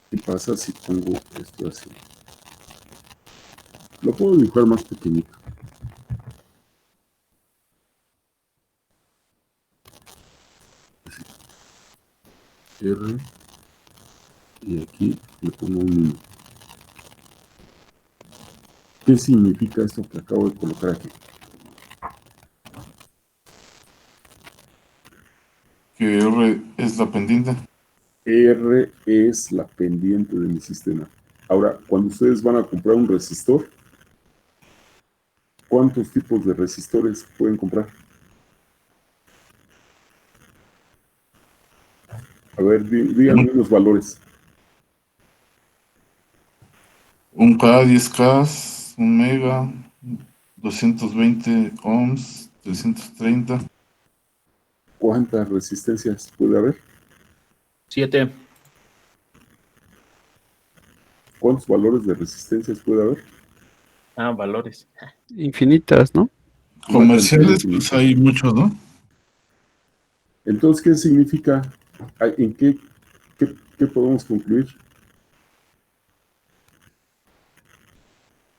Speaker 1: ¿Qué pasa si pongo esto así? Lo puedo dibujar más pequeñito. R, y aquí le pongo un 1. ¿Qué significa esto que acabo de colocar aquí?
Speaker 9: Que R es la pendiente.
Speaker 1: R es la pendiente de mi sistema. Ahora, cuando ustedes van a comprar un resistor, ¿cuántos tipos de resistores pueden comprar? A ver, díganme los valores.
Speaker 9: Un K, 10K, un mega, 220 ohms, 330.
Speaker 1: ¿Cuántas resistencias puede haber?
Speaker 4: 7.
Speaker 1: ¿Cuántos valores de resistencias puede haber?
Speaker 4: Ah, valores.
Speaker 2: Infinitas, ¿no?
Speaker 9: Comerciales, pues hay muchos, ¿no?
Speaker 1: Entonces, ¿qué significa? ¿En qué podemos concluir?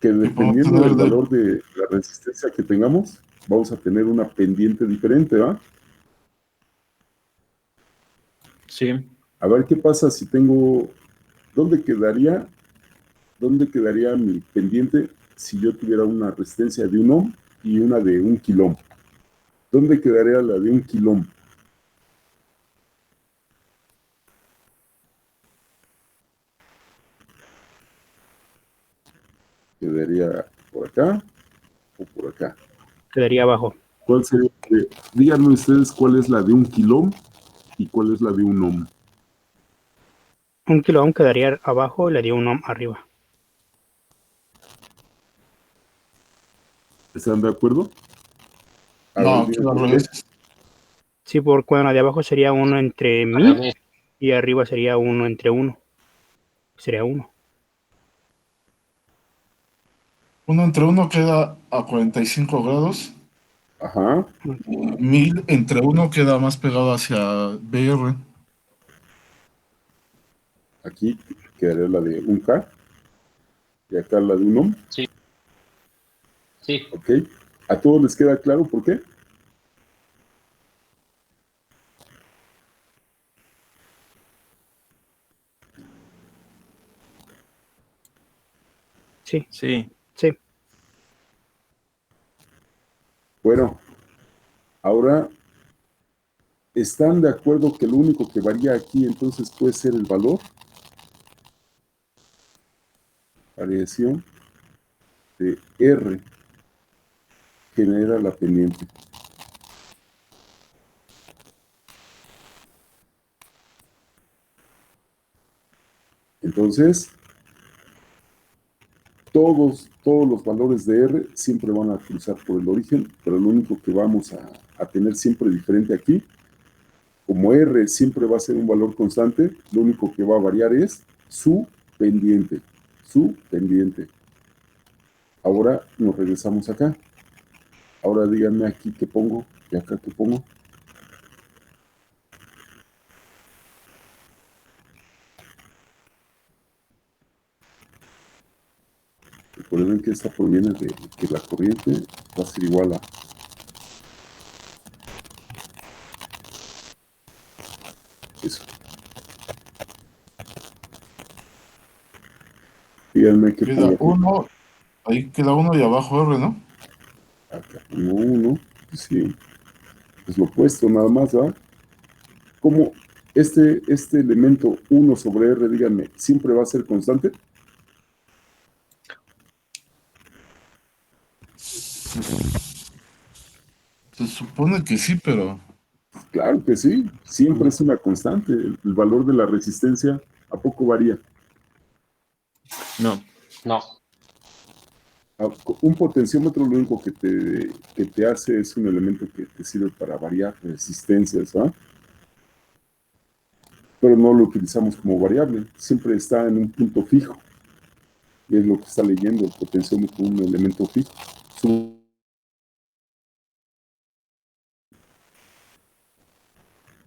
Speaker 1: Que
Speaker 9: podemos
Speaker 1: dependiendo
Speaker 9: tener
Speaker 1: del
Speaker 9: de-
Speaker 1: valor de la resistencia que tengamos, vamos a tener una pendiente diferente, ¿va?
Speaker 4: Sí.
Speaker 1: A ver qué pasa si tengo, ¿dónde quedaría mi pendiente si yo tuviera una resistencia de 1 ohm y una de 1 kilo ohm? ¿Dónde quedaría la de 1 kilo ohm? ¿Quedaría por acá o por acá?
Speaker 3: Quedaría abajo.
Speaker 1: ¿Cuál sería? Díganme ustedes cuál es la de 1 kilo ohm y cuál es la de 1 ohm.
Speaker 3: 1 kilo ohm quedaría abajo y le dio 1 ohm arriba.
Speaker 1: ¿Están de acuerdo? A ver,
Speaker 9: No, aquí
Speaker 1: díganme
Speaker 9: al
Speaker 1: por qué.
Speaker 9: revés.
Speaker 3: Sí, porque la de abajo sería 1 entre
Speaker 6: Al
Speaker 3: 1000
Speaker 6: revés.
Speaker 3: y arriba sería 1 entre 1. Sería 1.
Speaker 9: Uno entre uno queda a 45 grados.
Speaker 1: Ajá.
Speaker 9: 1000 entre uno queda más pegado hacia BR.
Speaker 1: Aquí quedaría la de 1K y acá la de 1 ohm.
Speaker 6: Sí. Sí.
Speaker 1: ¿Ok? ¿A todos les queda claro por qué?
Speaker 3: Sí,
Speaker 4: Sí.
Speaker 3: sí.
Speaker 1: Bueno, ahora, ¿están de acuerdo que lo único que varía aquí entonces puede ser el valor? Variación de R genera la pendiente. Entonces, todos los valores de R siempre van a cruzar por el origen, pero lo único que vamos a tener siempre diferente aquí, como R siempre va a ser un valor constante, lo único que va a variar es su pendiente. Su pendiente. Ahora nos regresamos acá. Ahora díganme aquí qué pongo y acá qué pongo. Recuerden que esta proviene de que la corriente va a ser igual a eso. Díganme qué
Speaker 9: Queda
Speaker 1: pongo aquí.
Speaker 9: uno, ahí queda uno y abajo R, ¿no?
Speaker 1: Acá pongo 1. Sí, es lo opuesto nada más, ¿verdad? Como este elemento 1 sobre R, díganme, ¿siempre va a ser constante?
Speaker 9: Se supone que sí, pero
Speaker 1: Claro que sí, siempre es una constante. El valor de la resistencia, ¿a poco varía?
Speaker 4: No.
Speaker 6: No.
Speaker 1: Un potenciómetro lo único que te hace es un elemento que te sirve para variar resistencias, ¿ah? Pero no lo utilizamos como variable, siempre está en un punto fijo. Y es lo que está leyendo el potenciómetro, un elemento fijo.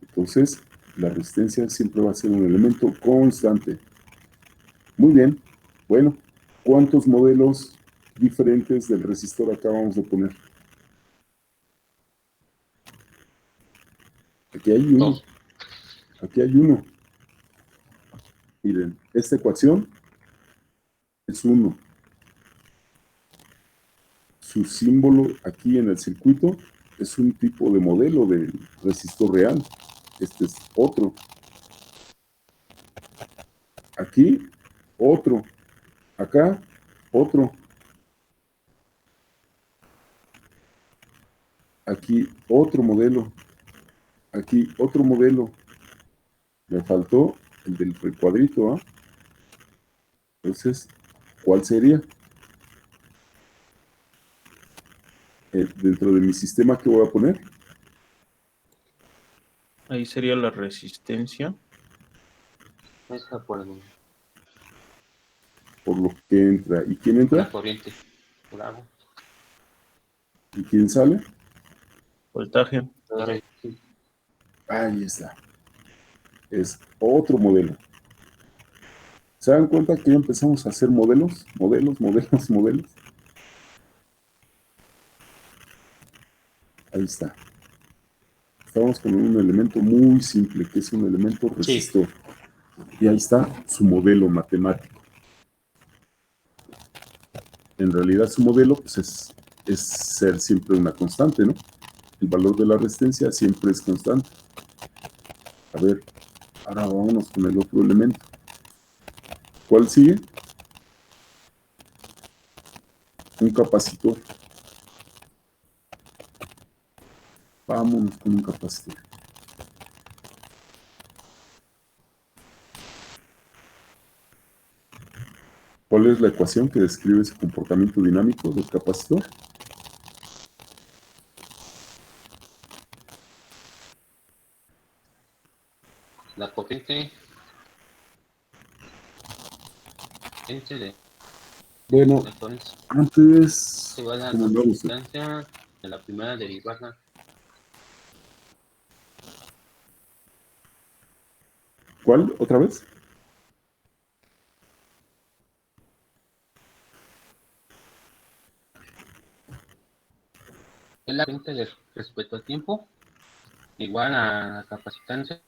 Speaker 1: Entonces, la resistencia siempre va a ser un elemento constante. Muy bien. Bueno, ¿cuántos modelos diferentes del resistor acabamos de poner? Aquí hay uno.
Speaker 6: Dos.
Speaker 1: Aquí hay uno. Miren, esta ecuación es 1. su símbolo aquí en el circuito es un tipo de modelo del resistor real. Este es otro. Aquí, otro. Acá, otro. Aquí, otro modelo. Aquí, otro modelo. Me faltó el del recuadrito, ¿ah? Entonces, ¿cuál sería? Dentro de mi sistema que voy a poner,
Speaker 4: Ahí sería la resistencia.
Speaker 6: Esa por
Speaker 1: por lo que entra. ¿Y quién
Speaker 6: la
Speaker 1: entra?
Speaker 6: corriente. Por agua.
Speaker 1: ¿Y quién sale?
Speaker 4: Voltaje.
Speaker 6: Sí.
Speaker 1: Ahí está. Es otro modelo. ¿Se dan cuenta que ya empezamos a hacer modelos? Modelos, modelos, modelos. Ahí está. Estamos con un elemento muy simple, que es un elemento resistor. Y ahí está su modelo matemático. En realidad su modelo pues, es ser siempre una constante, ¿no? El valor de la resistencia siempre es constante. A ver, ahora vámonos con el otro elemento. ¿Cuál sigue? Un capacitor. Vámonos con un capacitor. ¿Cuál es la ecuación que describe ese comportamiento dinámico del capacitor?
Speaker 6: La corriente de
Speaker 1: Bueno,
Speaker 6: la corriente
Speaker 1: antes,
Speaker 6: es igual a
Speaker 1: ¿cómo
Speaker 6: la
Speaker 1: andamos?
Speaker 6: distancia de la primera derivada.
Speaker 1: ¿Cuál? ¿Otra vez?
Speaker 6: Es la corriente respecto al tiempo, igual a la capacitancia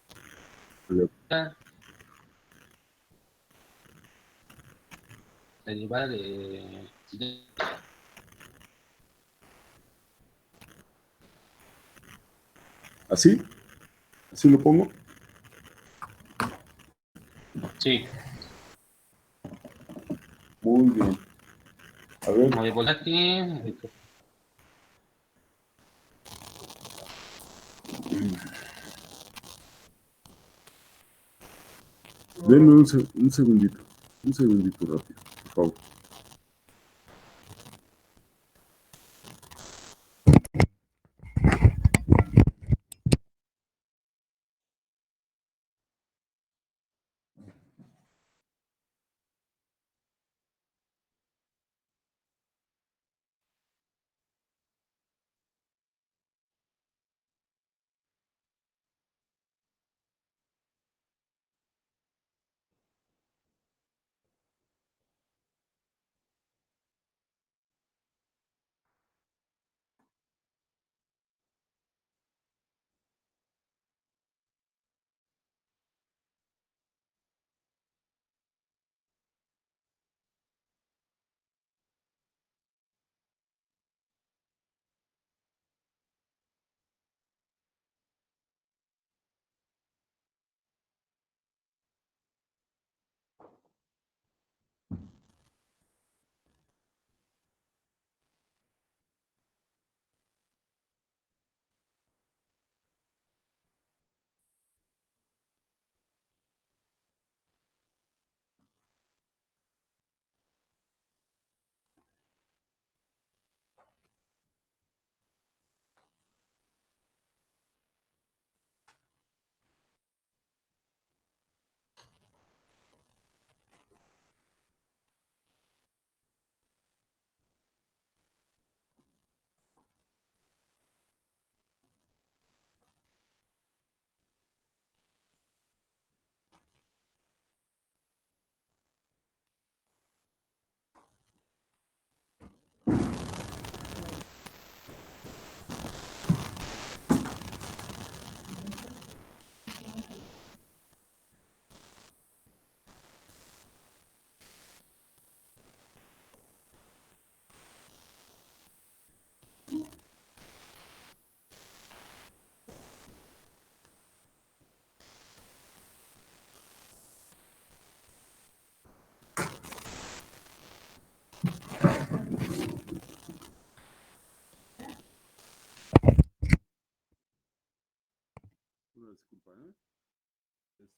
Speaker 6: derivada de
Speaker 1: ¿Así? ¿Así lo pongo?
Speaker 6: sí,
Speaker 1: Muy bien. A ver,
Speaker 6: como de voltaje.
Speaker 1: denme un segundito. Un segundito rápido, por favor.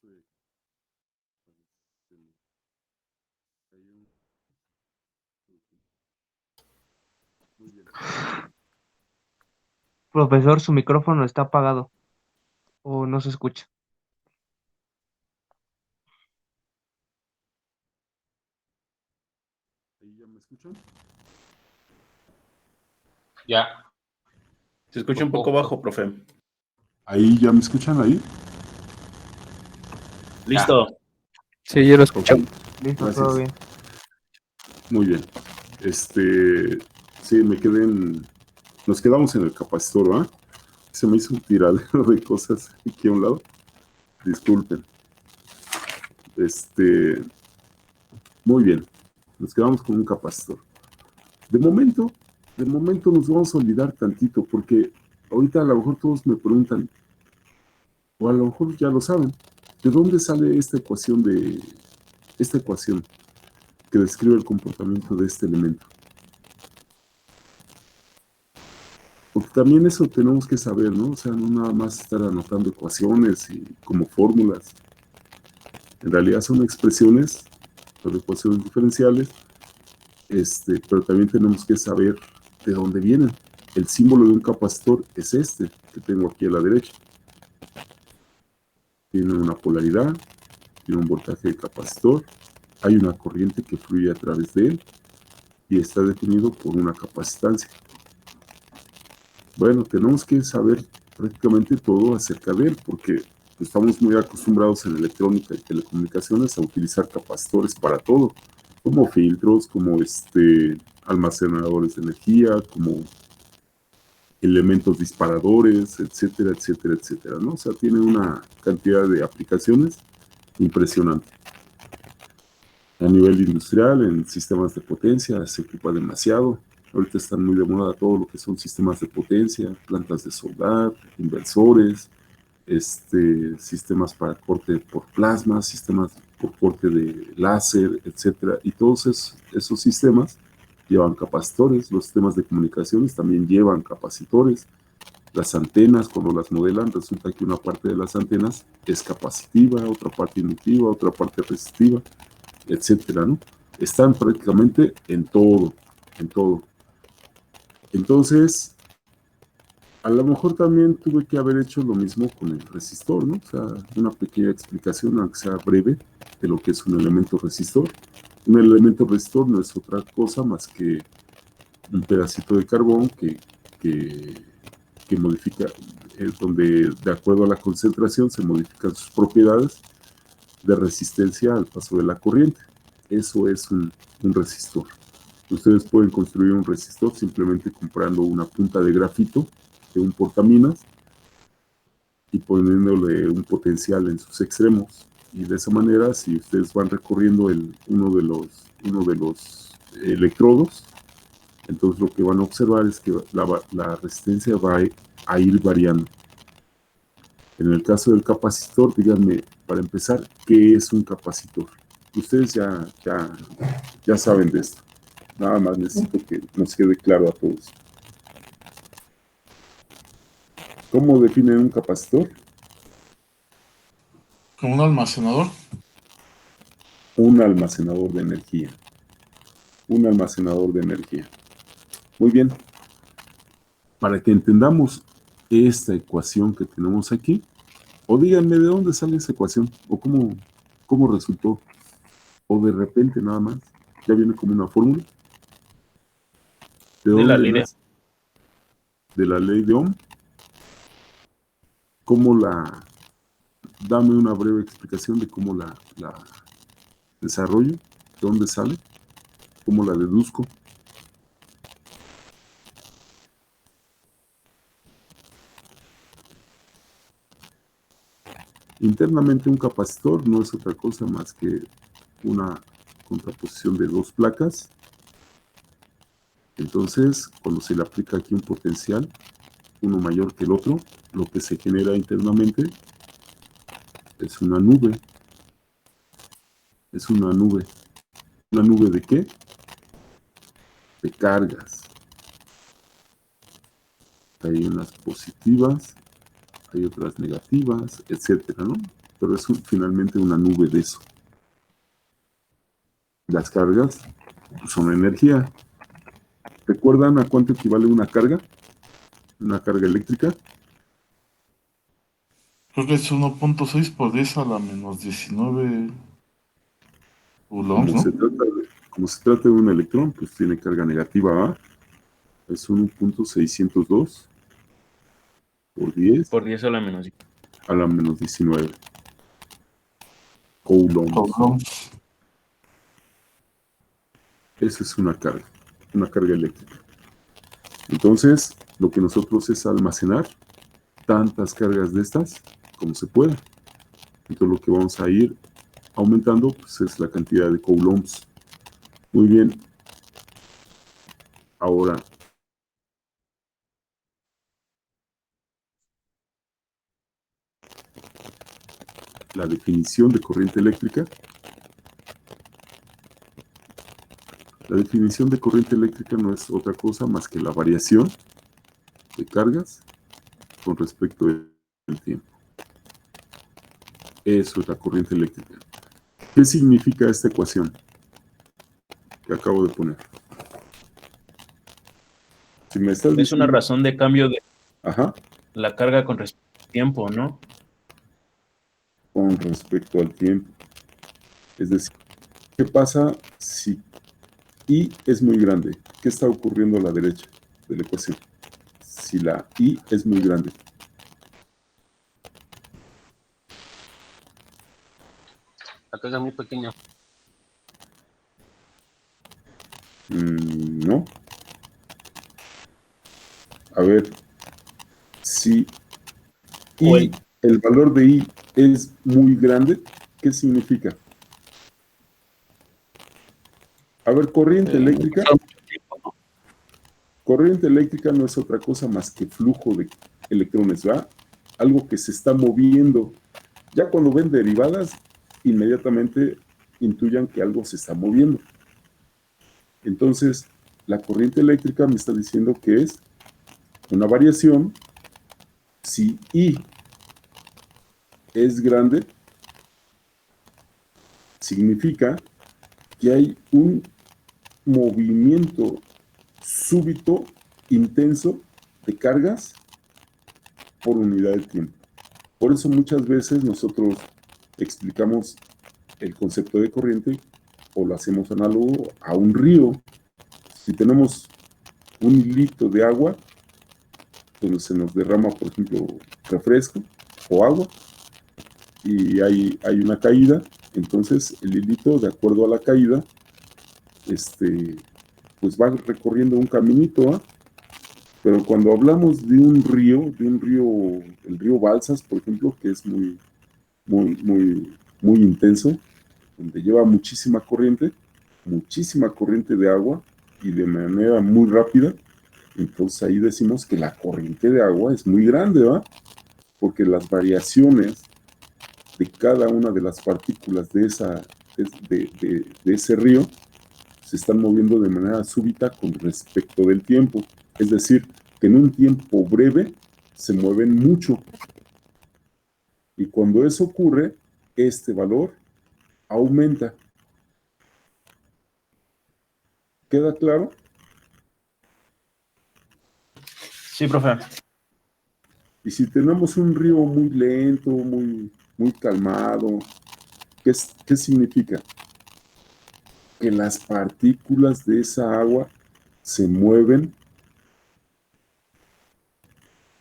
Speaker 1: se- se me cayó. Muy bien.
Speaker 8: Profesor, su micrófono está apagado o no se escucha.
Speaker 1: ¿Ahí ya me escuchan?
Speaker 6: Ya.
Speaker 4: Se escucha un poco bajo, profe.
Speaker 1: ¿Ahí ya me escuchan ahí?
Speaker 4: Listo.
Speaker 2: Sí, yo lo
Speaker 1: Ok,
Speaker 2: escucho.
Speaker 8: Listo,
Speaker 1: gracias.
Speaker 8: todo bien.
Speaker 1: Muy bien. Sí, nos quedamos en el capacitor, ¿va? Se me hizo un tiradero de cosas aquí a un lado. Disculpen. Muy bien. Nos quedamos con un capacitor. De momento nos vamos a olvidar tantito, porque ahorita a lo mejor todos me preguntan, o a lo mejor ya lo saben, ¿de dónde sale esta ecuación que describe el comportamiento de este elemento? Porque también eso tenemos que saber, ¿no? O sea, no nada más estar anotando ecuaciones y como fórmulas. En realidad son expresiones, son ecuaciones diferenciales, pero también tenemos que saber de dónde vienen. El símbolo de un capacitor es este que tengo aquí a la derecha. Tiene una polaridad, tiene un voltaje de capacitor, hay una corriente que fluye a través de él y está definido por una capacitancia. Bueno, tenemos que saber prácticamente todo acerca de él porque estamos muy acostumbrados en electrónica y telecomunicaciones a utilizar capacitores para todo, como filtros, como almacenadores de energía, como elementos disparadores, etcétera, etcétera, etcétera, ¿no? O sea, tiene una cantidad de aplicaciones impresionante. A nivel industrial, en sistemas de potencia, se ocupa demasiado. Ahorita están muy de moda todo lo que son sistemas de potencia, plantas de soldar, inversores, sistemas para corte por plasma, sistemas por corte de láser, etcétera. Y todos esos sistemas llevan capacitores. Los sistemas de comunicaciones también llevan capacitores. Las antenas, cuando las modelan, resulta que una parte de las antenas es capacitiva, otra parte inductiva, otra parte resistiva, etcétera, ¿no? Están prácticamente en todo, en todo. Entonces, a lo mejor también tuve que haber hecho lo mismo con el resistor, ¿no? O sea, una pequeña explicación, aunque sea breve, de lo que es un elemento resistor. Un elemento resistor no es otra cosa más que un pedacito de carbón que modifica, donde de acuerdo a la concentración se modifican sus propiedades de resistencia al paso de la corriente. Eso es un resistor. Ustedes pueden construir un resistor simplemente comprando una punta de grafito de un portaminas y poniéndole un potencial en sus extremos. Y de esa manera, si ustedes van recorriendo uno de los electrodos, entonces lo que van a observar es que la resistencia va a ir variando. En el caso del capacitor, díganme, para empezar, ¿qué es un capacitor? Ustedes ya saben de esto. Nada más necesito que nos quede claro a todos. ¿Cómo definen un capacitor?
Speaker 9: Como un almacenador.
Speaker 1: Un almacenador de energía. Un almacenador de energía. Muy bien. Para que entendamos esta ecuación que tenemos aquí, o díganme de dónde sale esa ecuación, o cómo resultó, o de repente nada más, ya viene como una fórmula. ¿De
Speaker 4: De la
Speaker 1: dónde
Speaker 4: ley
Speaker 1: nace? De la ley de Ohm. ¿Cómo dame una breve explicación de cómo la desarrollo? ¿De dónde sale? ¿Cómo la deduzco? Internamente un capacitor no es otra cosa más que una contraposición de dos placas. Entonces, cuando se le aplica aquí un potencial, uno mayor que el otro, lo que se genera internamente es una nube. Es una nube. ¿Una nube de qué? De cargas. Hay unas positivas, hay otras negativas, etcétera, ¿no? pero es finalmente una nube de eso. Las cargas son energía. ¿Recuerdan a cuánto equivale una carga? Una carga eléctrica.
Speaker 9: Creo que es 1.6 por 10 a la menos 19 coulombs,
Speaker 1: Como
Speaker 9: ¿no?
Speaker 1: como se trata de un electrón, pues tiene carga negativa A. Es 1.602 por 10
Speaker 4: Por 10 a la menos.
Speaker 1: a la menos 19 coulombs.
Speaker 9: Coulombs.
Speaker 1: Esa es una carga eléctrica. Entonces, lo que nosotros es almacenar tantas cargas de estas como se pueda. Entonces, lo que vamos a ir aumentando pues, es la cantidad de coulombs. Muy bien. Ahora, la definición de corriente eléctrica. La definición de corriente eléctrica no es otra cosa más que la variación de cargas con respecto al tiempo. Eso es la corriente eléctrica. ¿Qué significa esta ecuación que acabo de poner? Si me estás
Speaker 4: Es una razón de cambio de
Speaker 1: Ajá,
Speaker 4: la carga con respecto al tiempo, ¿no?
Speaker 1: con respecto al tiempo. Es decir, ¿qué pasa si I es muy grande? ¿Qué está ocurriendo a la derecha de la ecuación? Si la I es muy grande.
Speaker 6: La carga es muy pequeña.
Speaker 1: No. A ver, si I, el valor de I es muy grande, ¿qué significa? A ver, corriente eléctrica. Corriente eléctrica no es otra cosa más que flujo de electrones, ¿verdad? Algo que se está moviendo. Ya cuando ven derivadas, inmediatamente intuyan que algo se está moviendo. Entonces, la corriente eléctrica me está diciendo que es una variación. Si I es grande, significa que hay un movimiento súbito, intenso, de cargas por unidad de tiempo. Por eso muchas veces nosotros explicamos el concepto de corriente o lo hacemos análogo a un río. Si tenemos un hilito de agua, donde se nos derrama, por ejemplo, refresco o agua, y hay una caída, entonces el hilito, de acuerdo a la caída, pues va recorriendo un caminito, ¿eh? Pero cuando hablamos de un río, el río Balsas, por ejemplo, que es muy intenso, donde lleva muchísima corriente de agua y de manera muy rápida, entonces ahí decimos que la corriente de agua es muy grande, ¿verdad? Porque las variaciones de cada una de las partículas de ese río se están moviendo de manera súbita con respecto del tiempo. Es decir, que en un tiempo breve se mueven mucho. Y cuando eso ocurre, este valor aumenta. ¿Queda claro?
Speaker 4: Sí, profe.
Speaker 1: Y si tenemos un río muy lento, muy calmado, ¿qué significa? Que las partículas de esa agua se mueven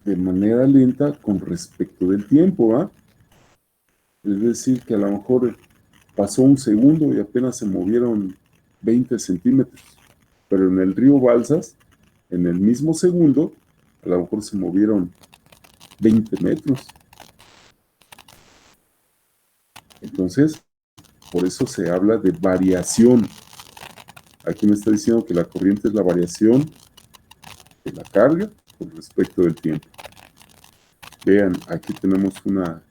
Speaker 1: de manera lenta con respecto del tiempo, ¿ah? Es decir, que a lo mejor pasó un segundo y apenas se movieron 20 centímetros, pero en el río Balsas, en el mismo segundo, a lo mejor se movieron 20 metros. Entonces, por eso se habla de variación. Aquí me está diciendo que la corriente es la variación de la carga con respecto del tiempo. Vean, aquí tenemos una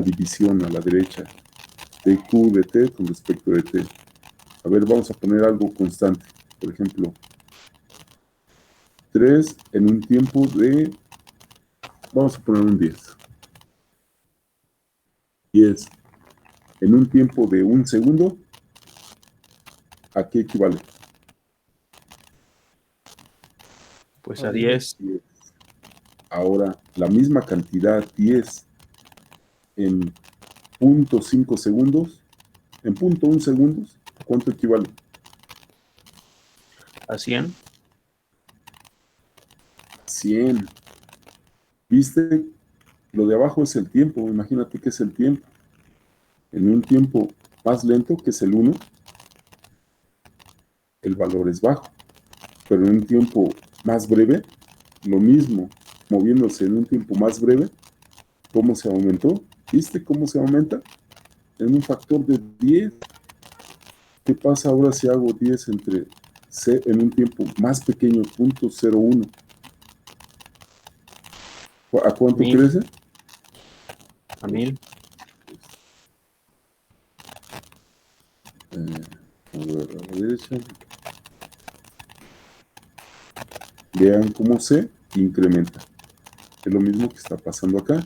Speaker 1: división a la derecha de Q de T con respecto de T. A ver, vamos a poner algo constante. Por ejemplo, 3 en un tiempo de, vamos a poner un 10. 10 en un tiempo de 1 segundo, ¿a qué equivale?
Speaker 4: Pues a 10.
Speaker 1: 10. Ahora, la misma cantidad, 10 en 0.5 segundos, en 0.1 segundos, ¿cuánto equivale?
Speaker 4: A 100.
Speaker 1: 100. ¿Viste? Lo de abajo es el tiempo, imagínate que es el tiempo. En un tiempo más lento, que es el 1, el valor es bajo. Pero en un tiempo más breve, lo mismo, moviéndose en un tiempo más breve, ¿cómo se aumentó? ¿Viste cómo se aumenta? En un factor de 10. ¿Qué pasa ahora si hago 10 entre C en un tiempo más pequeño, 0.01? ¿A cuánto
Speaker 4: 1000.
Speaker 1: crece?
Speaker 4: A 1000.
Speaker 1: A ver, a la derecha. Vean cómo se incrementa. Es lo mismo que está pasando acá.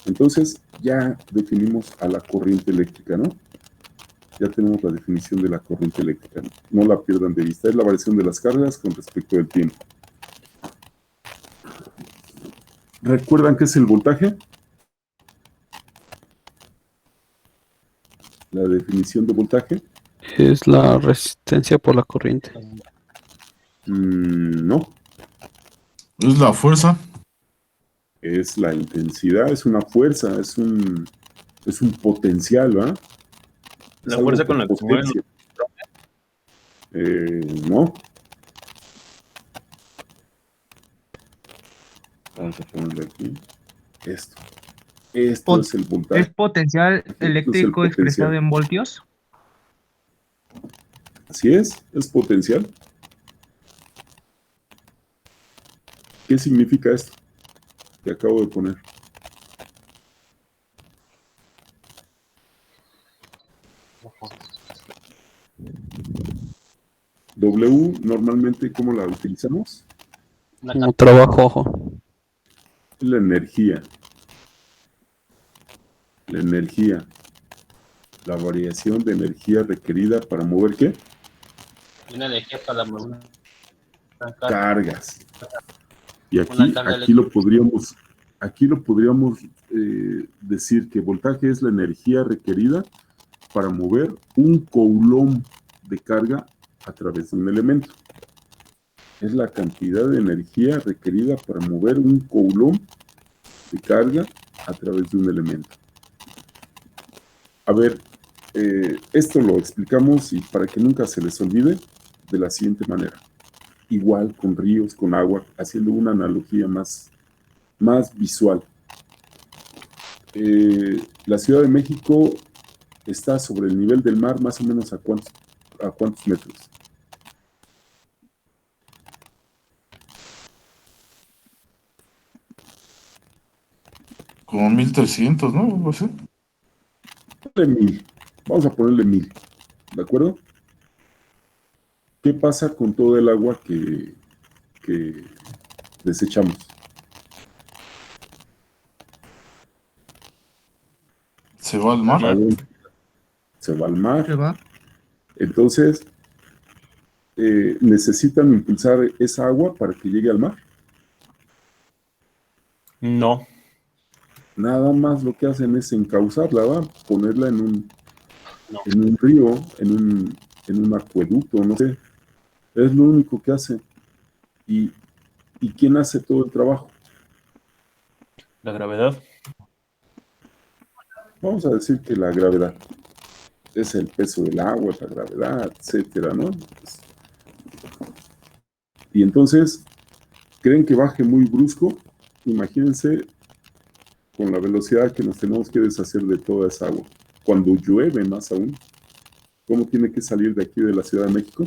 Speaker 1: Entonces, ya definimos a la corriente eléctrica, ¿no? Ya tenemos la definición de la corriente eléctrica. No la pierdan de vista. Es la variación de las cargas con respecto del tiempo. ¿Recuerdan qué es el voltaje? La definición de voltaje.
Speaker 2: Es la resistencia por la corriente.
Speaker 1: No,
Speaker 9: Es la fuerza.
Speaker 1: es la intensidad, es una fuerza, es un potencial, ¿verdad?
Speaker 4: La
Speaker 1: Es algo
Speaker 4: fuerza con la que se mueven.
Speaker 1: potencia. No. Vamos a ponerle aquí. Esto es el voltaje.
Speaker 8: ¿Es potencial
Speaker 1: Esto es el
Speaker 8: eléctrico expresado
Speaker 1: potencial.
Speaker 8: en voltios?
Speaker 1: Así es potencial. ¿Qué significa esto que acabo de poner? W, normalmente, ¿cómo la utilizamos?
Speaker 2: Como trabajo, ojo.
Speaker 1: La energía. La energía. La variación de energía requerida para mover, ¿qué?
Speaker 6: Una energía para mover una carga.
Speaker 1: Cargas. Y
Speaker 6: Una carga
Speaker 1: aquí lo podríamos decir que voltaje es la energía requerida para mover un coulomb de carga a través de un elemento. Es la cantidad de energía requerida para mover un coulomb de carga a través de un elemento. A ver, esto lo explicamos y para que nunca se les olvide de la siguiente manera. Igual con ríos, con agua, haciendo una analogía más visual. La Ciudad de México está sobre el nivel del mar más o menos a cuántos metros.
Speaker 9: Como 1300, ¿no? Algo así.
Speaker 1: Ponle 1000. Vamos a ponerle 1000. ¿De acuerdo? ¿Qué pasa con todo el agua que desechamos?
Speaker 9: Se va al mar.
Speaker 1: Se va al mar.
Speaker 8: ¿Se va?
Speaker 1: Entonces, ¿necesitan impulsar esa agua para que llegue al mar?
Speaker 4: No.
Speaker 1: Nada más lo que hacen es encauzarla, ¿va? Ponerla en un río, en un acueducto, no sé. Es lo único que hacen. ¿Y quién hace todo el trabajo?
Speaker 4: La gravedad.
Speaker 1: Vamos a decir que la gravedad es el peso del agua, la gravedad, etcétera, ¿no? Y entonces, ¿creen que baje muy brusco? Imagínense con la velocidad que nos tenemos que deshacer de toda esa agua. Cuando llueve más aún, ¿cómo tiene que salir de aquí de la Ciudad de México?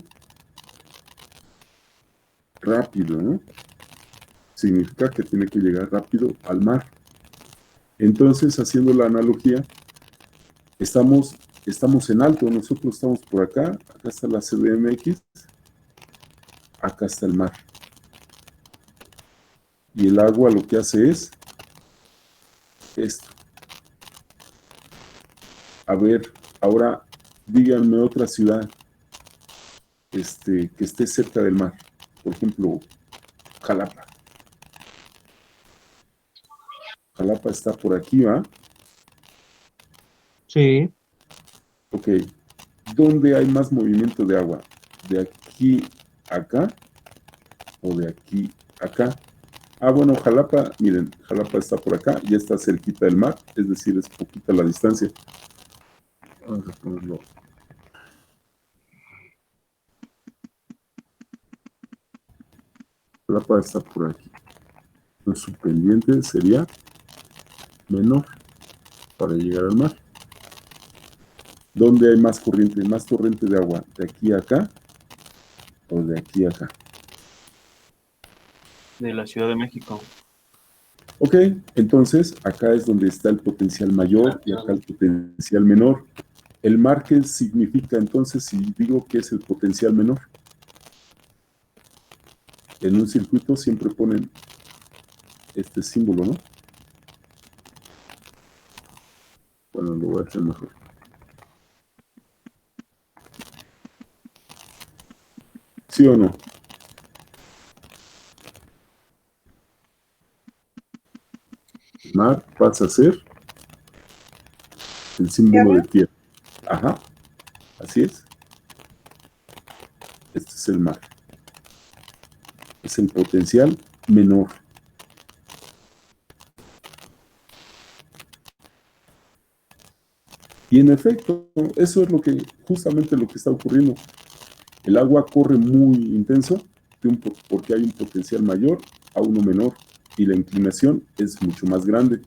Speaker 1: Rápido, ¿no? Significa que tiene que llegar rápido al mar. Entonces, haciendo la analogía, estamos en alto, nosotros estamos por acá está la CDMX, acá está el mar. Y el agua lo que hace es esto. A ver, ahora díganme otra ciudad que esté cerca del mar. Por ejemplo, Jalapa. Jalapa está por aquí, ¿va?
Speaker 8: Sí.
Speaker 1: Ok. ¿Dónde hay más movimiento de agua? ¿De aquí a acá o de aquí a acá? Ah, bueno, Jalapa, miren, Jalapa está por acá, ya está cerquita del mar, es decir, es poquita la distancia. Vamos a ponerlo. Jalapa está por aquí. Entonces, su pendiente sería menor para llegar al mar. ¿Dónde hay más corriente de agua? ¿De aquí a acá o de aquí a acá?
Speaker 4: De la Ciudad de México.
Speaker 1: Ok, entonces acá es donde está el potencial mayor y acá el potencial menor. ¿El mar qué significa entonces si digo que es el potencial menor? En un circuito siempre ponen este símbolo, ¿no? Bueno, lo voy a hacer mejor. ¿Sí o no? El mar pasa a ser el símbolo de tierra. Ajá, así es. Este es el mar. Es el potencial menor. Y en efecto, eso es justamente lo que está ocurriendo. El agua corre muy intenso porque hay un potencial mayor a uno menor y la inclinación es mucho más grande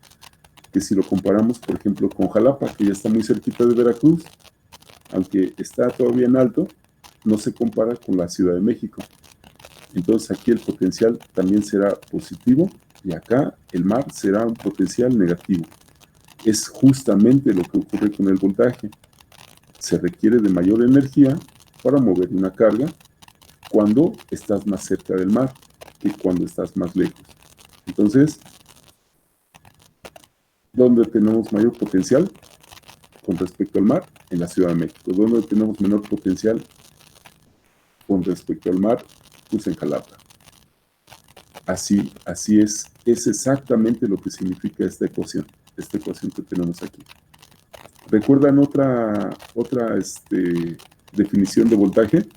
Speaker 1: que si lo comparamos, por ejemplo, con Jalapa, que ya está muy cerquita de Veracruz, aunque está todavía en alto, no se compara con la Ciudad de México. Entonces aquí el potencial también será positivo y acá el mar será un potencial negativo. Es justamente lo que ocurre con el voltaje. Se requiere de mayor energía para mover una carga cuando estás más cerca del mar que cuando estás más lejos. Entonces, ¿dónde tenemos mayor potencial con respecto al mar? En la Ciudad de México. ¿Dónde tenemos menor potencial con respecto al mar? Pues en Jalapa. Así es exactamente lo que significa esta ecuación que tenemos aquí. ¿Recuerdan otra definición de voltaje?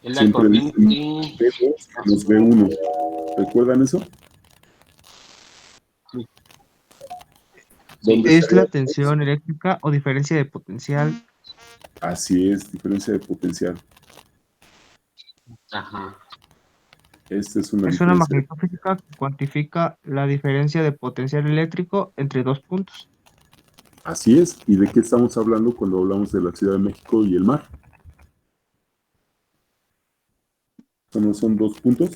Speaker 6: Es la
Speaker 1: Siempre
Speaker 6: corriente.
Speaker 1: dicen B2 menos B1. ¿Recuerdan eso?
Speaker 6: Sí.
Speaker 1: ¿Dónde
Speaker 8: Es
Speaker 1: estaría?
Speaker 8: la tensión eléctrica o diferencia de potencial.
Speaker 1: Así es, diferencia de potencial.
Speaker 6: Ajá.
Speaker 1: Esta es una
Speaker 8: Es una
Speaker 1: diferencia.
Speaker 8: magnitud física que cuantifica la diferencia de potencial eléctrico entre dos puntos.
Speaker 1: Así es. ¿Y de qué estamos hablando cuando hablamos de la Ciudad de México y el mar? ¿No son dos puntos?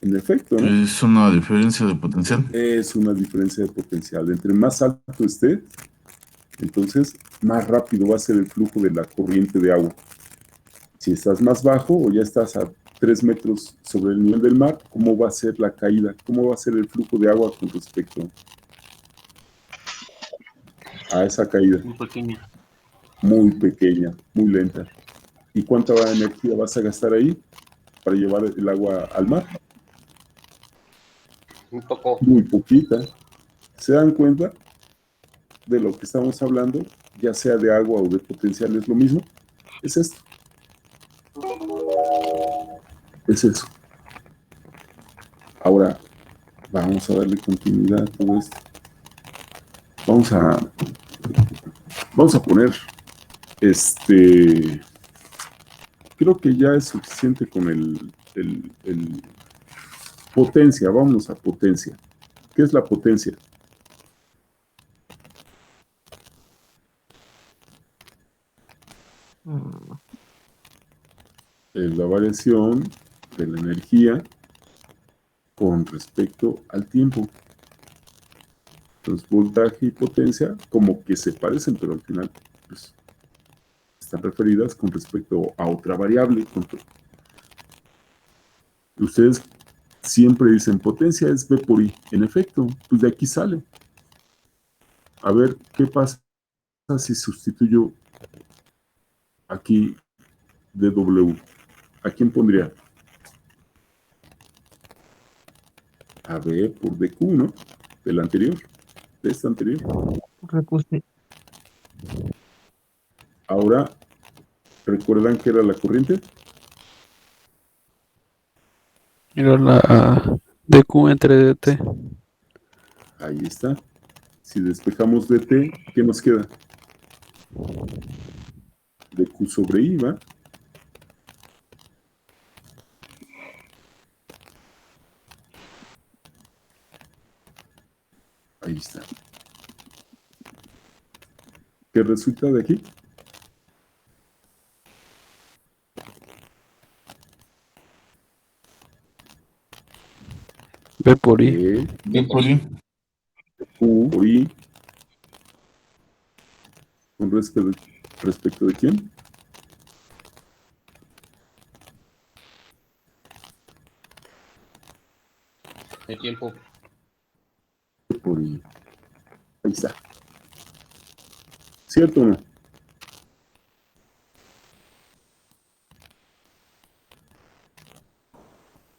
Speaker 1: En efecto, ¿no?
Speaker 9: Es una diferencia de potencial.
Speaker 1: Es una diferencia de potencial. Entre más alto esté, entonces más rápido va a ser el flujo de la corriente de agua. Si estás más bajo o ya estás a 3 metros sobre el nivel del mar, ¿cómo va a ser la caída? ¿Cómo va a ser el flujo de agua con respecto a esa caída?
Speaker 6: Muy pequeña.
Speaker 1: Muy pequeña, muy lenta. ¿Y cuánta energía vas a gastar ahí para llevar el agua al mar?
Speaker 6: Un poco.
Speaker 1: Muy poquita. ¿Se dan cuenta de lo que estamos hablando? Ya sea de agua o de potencial, es lo mismo. Es esto. Es eso. Ahora, vamos a darle continuidad a todo esto. Vamos a poner, creo que ya es suficiente con el potencia. Vámonos a potencia. ¿Qué es la potencia? Es la variación de la energía con respecto al tiempo. Entonces, voltaje y potencia como que se parecen, pero al final pues, están referidas con respecto a otra variable. Ustedes siempre dicen potencia es V por I. En efecto, pues de aquí sale. A ver, ¿qué pasa si sustituyo aquí dW? ¿A quién pondría? A V por DQ, ¿no? Del anterior, de este anterior.
Speaker 8: Repuse.
Speaker 1: Ahora, ¿recuerdan que era la corriente?
Speaker 2: Era la DQ entre DT.
Speaker 1: Ahí está. Si despejamos DT, ¿qué nos queda? DQ sobre I, ¿va? Ahí está. ¿Qué resulta de aquí?
Speaker 2: V por I.
Speaker 9: V por I.
Speaker 1: Q por I. ¿Con respecto de quién?
Speaker 6: El tiempo.
Speaker 1: Por I. Ahí está. ¿Cierto o no?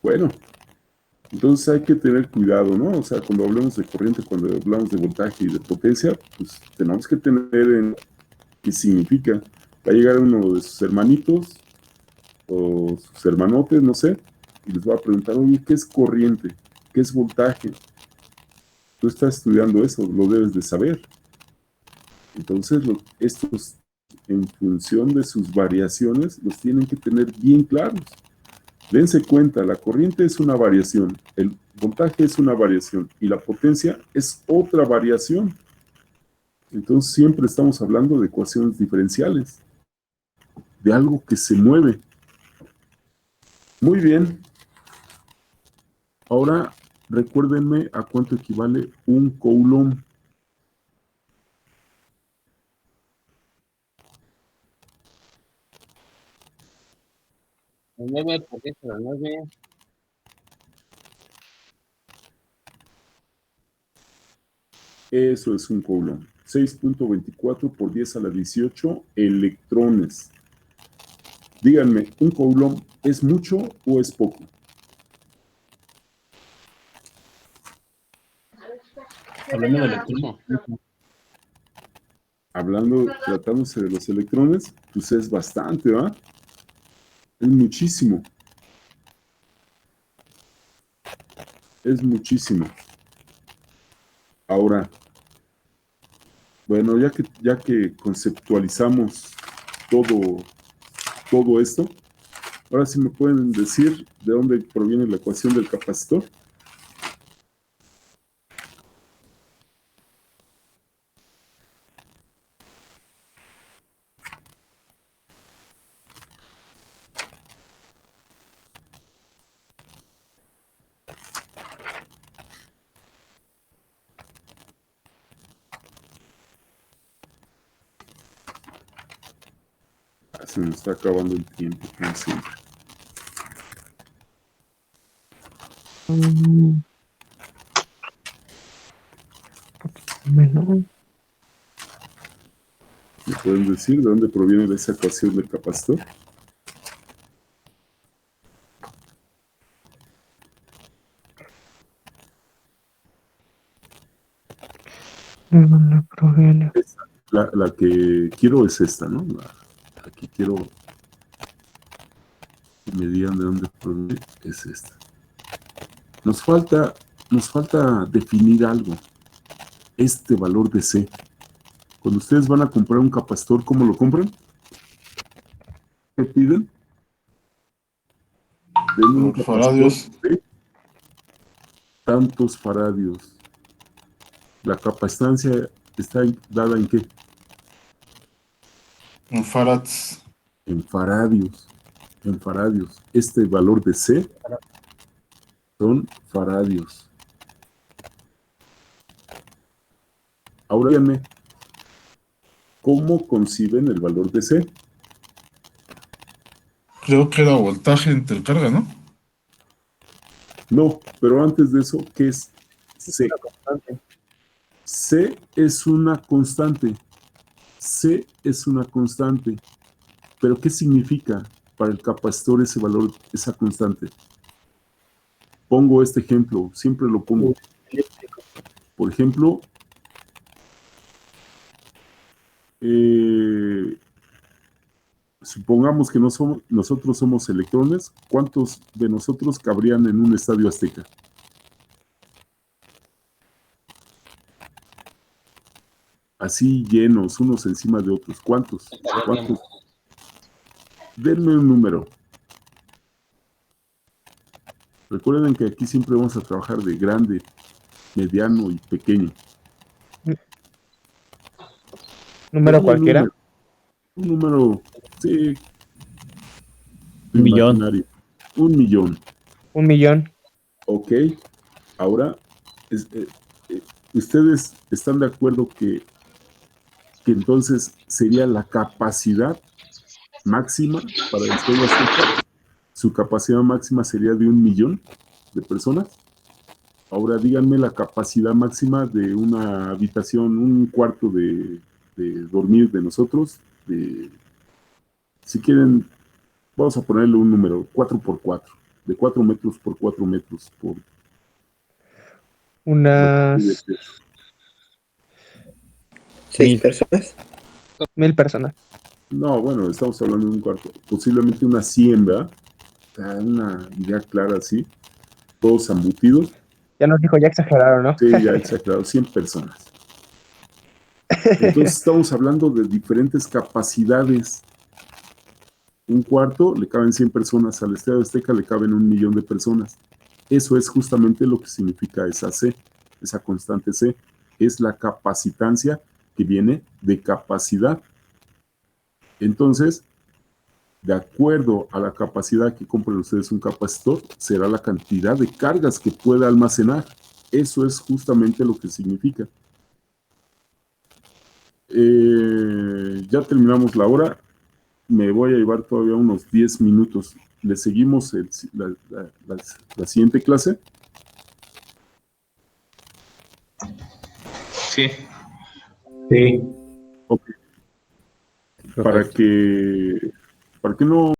Speaker 1: Bueno, entonces hay que tener cuidado, ¿no? O sea, cuando hablamos de corriente, cuando hablamos de voltaje y de potencia, pues tenemos que tener en qué significa. Va a llegar uno de sus hermanitos o sus hermanotes, no sé, y les va a preguntar, oye, ¿qué es corriente? ¿Qué es voltaje? Tú estás estudiando eso, lo debes de saber. Entonces, estos, en función de sus variaciones, los tienen que tener bien claros. Dense cuenta, la corriente es una variación, el voltaje es una variación y la potencia es otra variación. Entonces, siempre estamos hablando de ecuaciones diferenciales, de algo que se mueve. Muy bien. Ahora, recuérdenme a cuánto equivale un coulomb.
Speaker 6: El 9 por 10 a la 9.
Speaker 1: Eso es un coulomb. 6.24 por 10 a la 18 electrones. Díganme, ¿un coulomb es mucho o es poco?
Speaker 4: Hablando de electrones.
Speaker 1: Hablando, tratándose de los electrones, pues es bastante, ¿va? Es muchísimo. Es muchísimo. Ahora, bueno, ya que conceptualizamos todo esto, ahora sí me pueden decir de dónde proviene la ecuación del capacitor. Se nos está acabando el tiempo, como siempre.
Speaker 8: Menos.
Speaker 1: ¿Me pueden decir de dónde proviene esa ecuación del capacitor?
Speaker 8: ¿De dónde proviene?
Speaker 1: La que quiero es esta, ¿no? La que quiero que me digan de dónde proviene es esta. Nos falta definir algo. Este valor de C. Cuando ustedes van a comprar un capacitor, ¿cómo lo compran? ¿Qué piden? Denme un
Speaker 9: Por
Speaker 1: capacitor
Speaker 9: faradios.
Speaker 1: de tantos faradios. La capacidad está dada ¿en qué?
Speaker 9: En farads.
Speaker 1: En faradios. En faradios. Este valor de C son faradios. Ahora díganme, ¿cómo conciben el valor de C?
Speaker 9: Creo que era voltaje entre carga, ¿no?
Speaker 1: No, pero antes de eso, ¿qué es C? C es una constante. C es una constante. ¿Pero qué significa para el capacitor ese valor, esa constante? Pongo este ejemplo, siempre lo pongo. Por ejemplo, supongamos que nosotros somos electrones. ¿Cuántos de nosotros cabrían en un estadio Azteca? Así llenos, unos encima de otros. ¿Cuántos? ¿Cuántos? Denme un número. Recuerden que aquí siempre vamos a trabajar de grande, mediano y pequeño.
Speaker 8: Número
Speaker 1: Denme
Speaker 8: cualquiera.
Speaker 1: Un número, sí.
Speaker 10: Un millón.
Speaker 1: Imaginario. 1.000.000.
Speaker 8: 1.000.000.
Speaker 1: Ok. Ahora, ¿ustedes están de acuerdo que entonces sería la capacidad máxima para el Estadio Azteca? Su capacidad máxima sería de 1.000.000 de personas. Ahora díganme la capacidad máxima de una habitación, un cuarto de dormir de nosotros. Si quieren, vamos a ponerle un número, 4x4, de 4 metros por 4 metros.
Speaker 8: Unas
Speaker 10: 6
Speaker 8: personas. 1.000 personas.
Speaker 1: No, bueno, estamos hablando de un cuarto, posiblemente una 100, ¿verdad? Una idea clara así, todos embutidos.
Speaker 8: Ya nos dijo, ya exageraron, ¿no?
Speaker 1: Sí, ya exagerado, 100 personas. Entonces estamos hablando de diferentes capacidades. Un cuarto le caben 100 personas, al Estadio Azteca le caben 1.000.000 de personas. Eso es justamente lo que significa esa C, esa constante C. Es la capacitancia que viene de capacidad. Entonces, de acuerdo a la capacidad que compren ustedes un capacitor, será la cantidad de cargas que pueda almacenar. Eso es justamente lo que significa. Ya terminamos la hora. Me voy a llevar todavía unos 10 minutos. ¿Le seguimos la siguiente clase?
Speaker 4: Sí.
Speaker 7: Sí.
Speaker 1: Ok. Para que no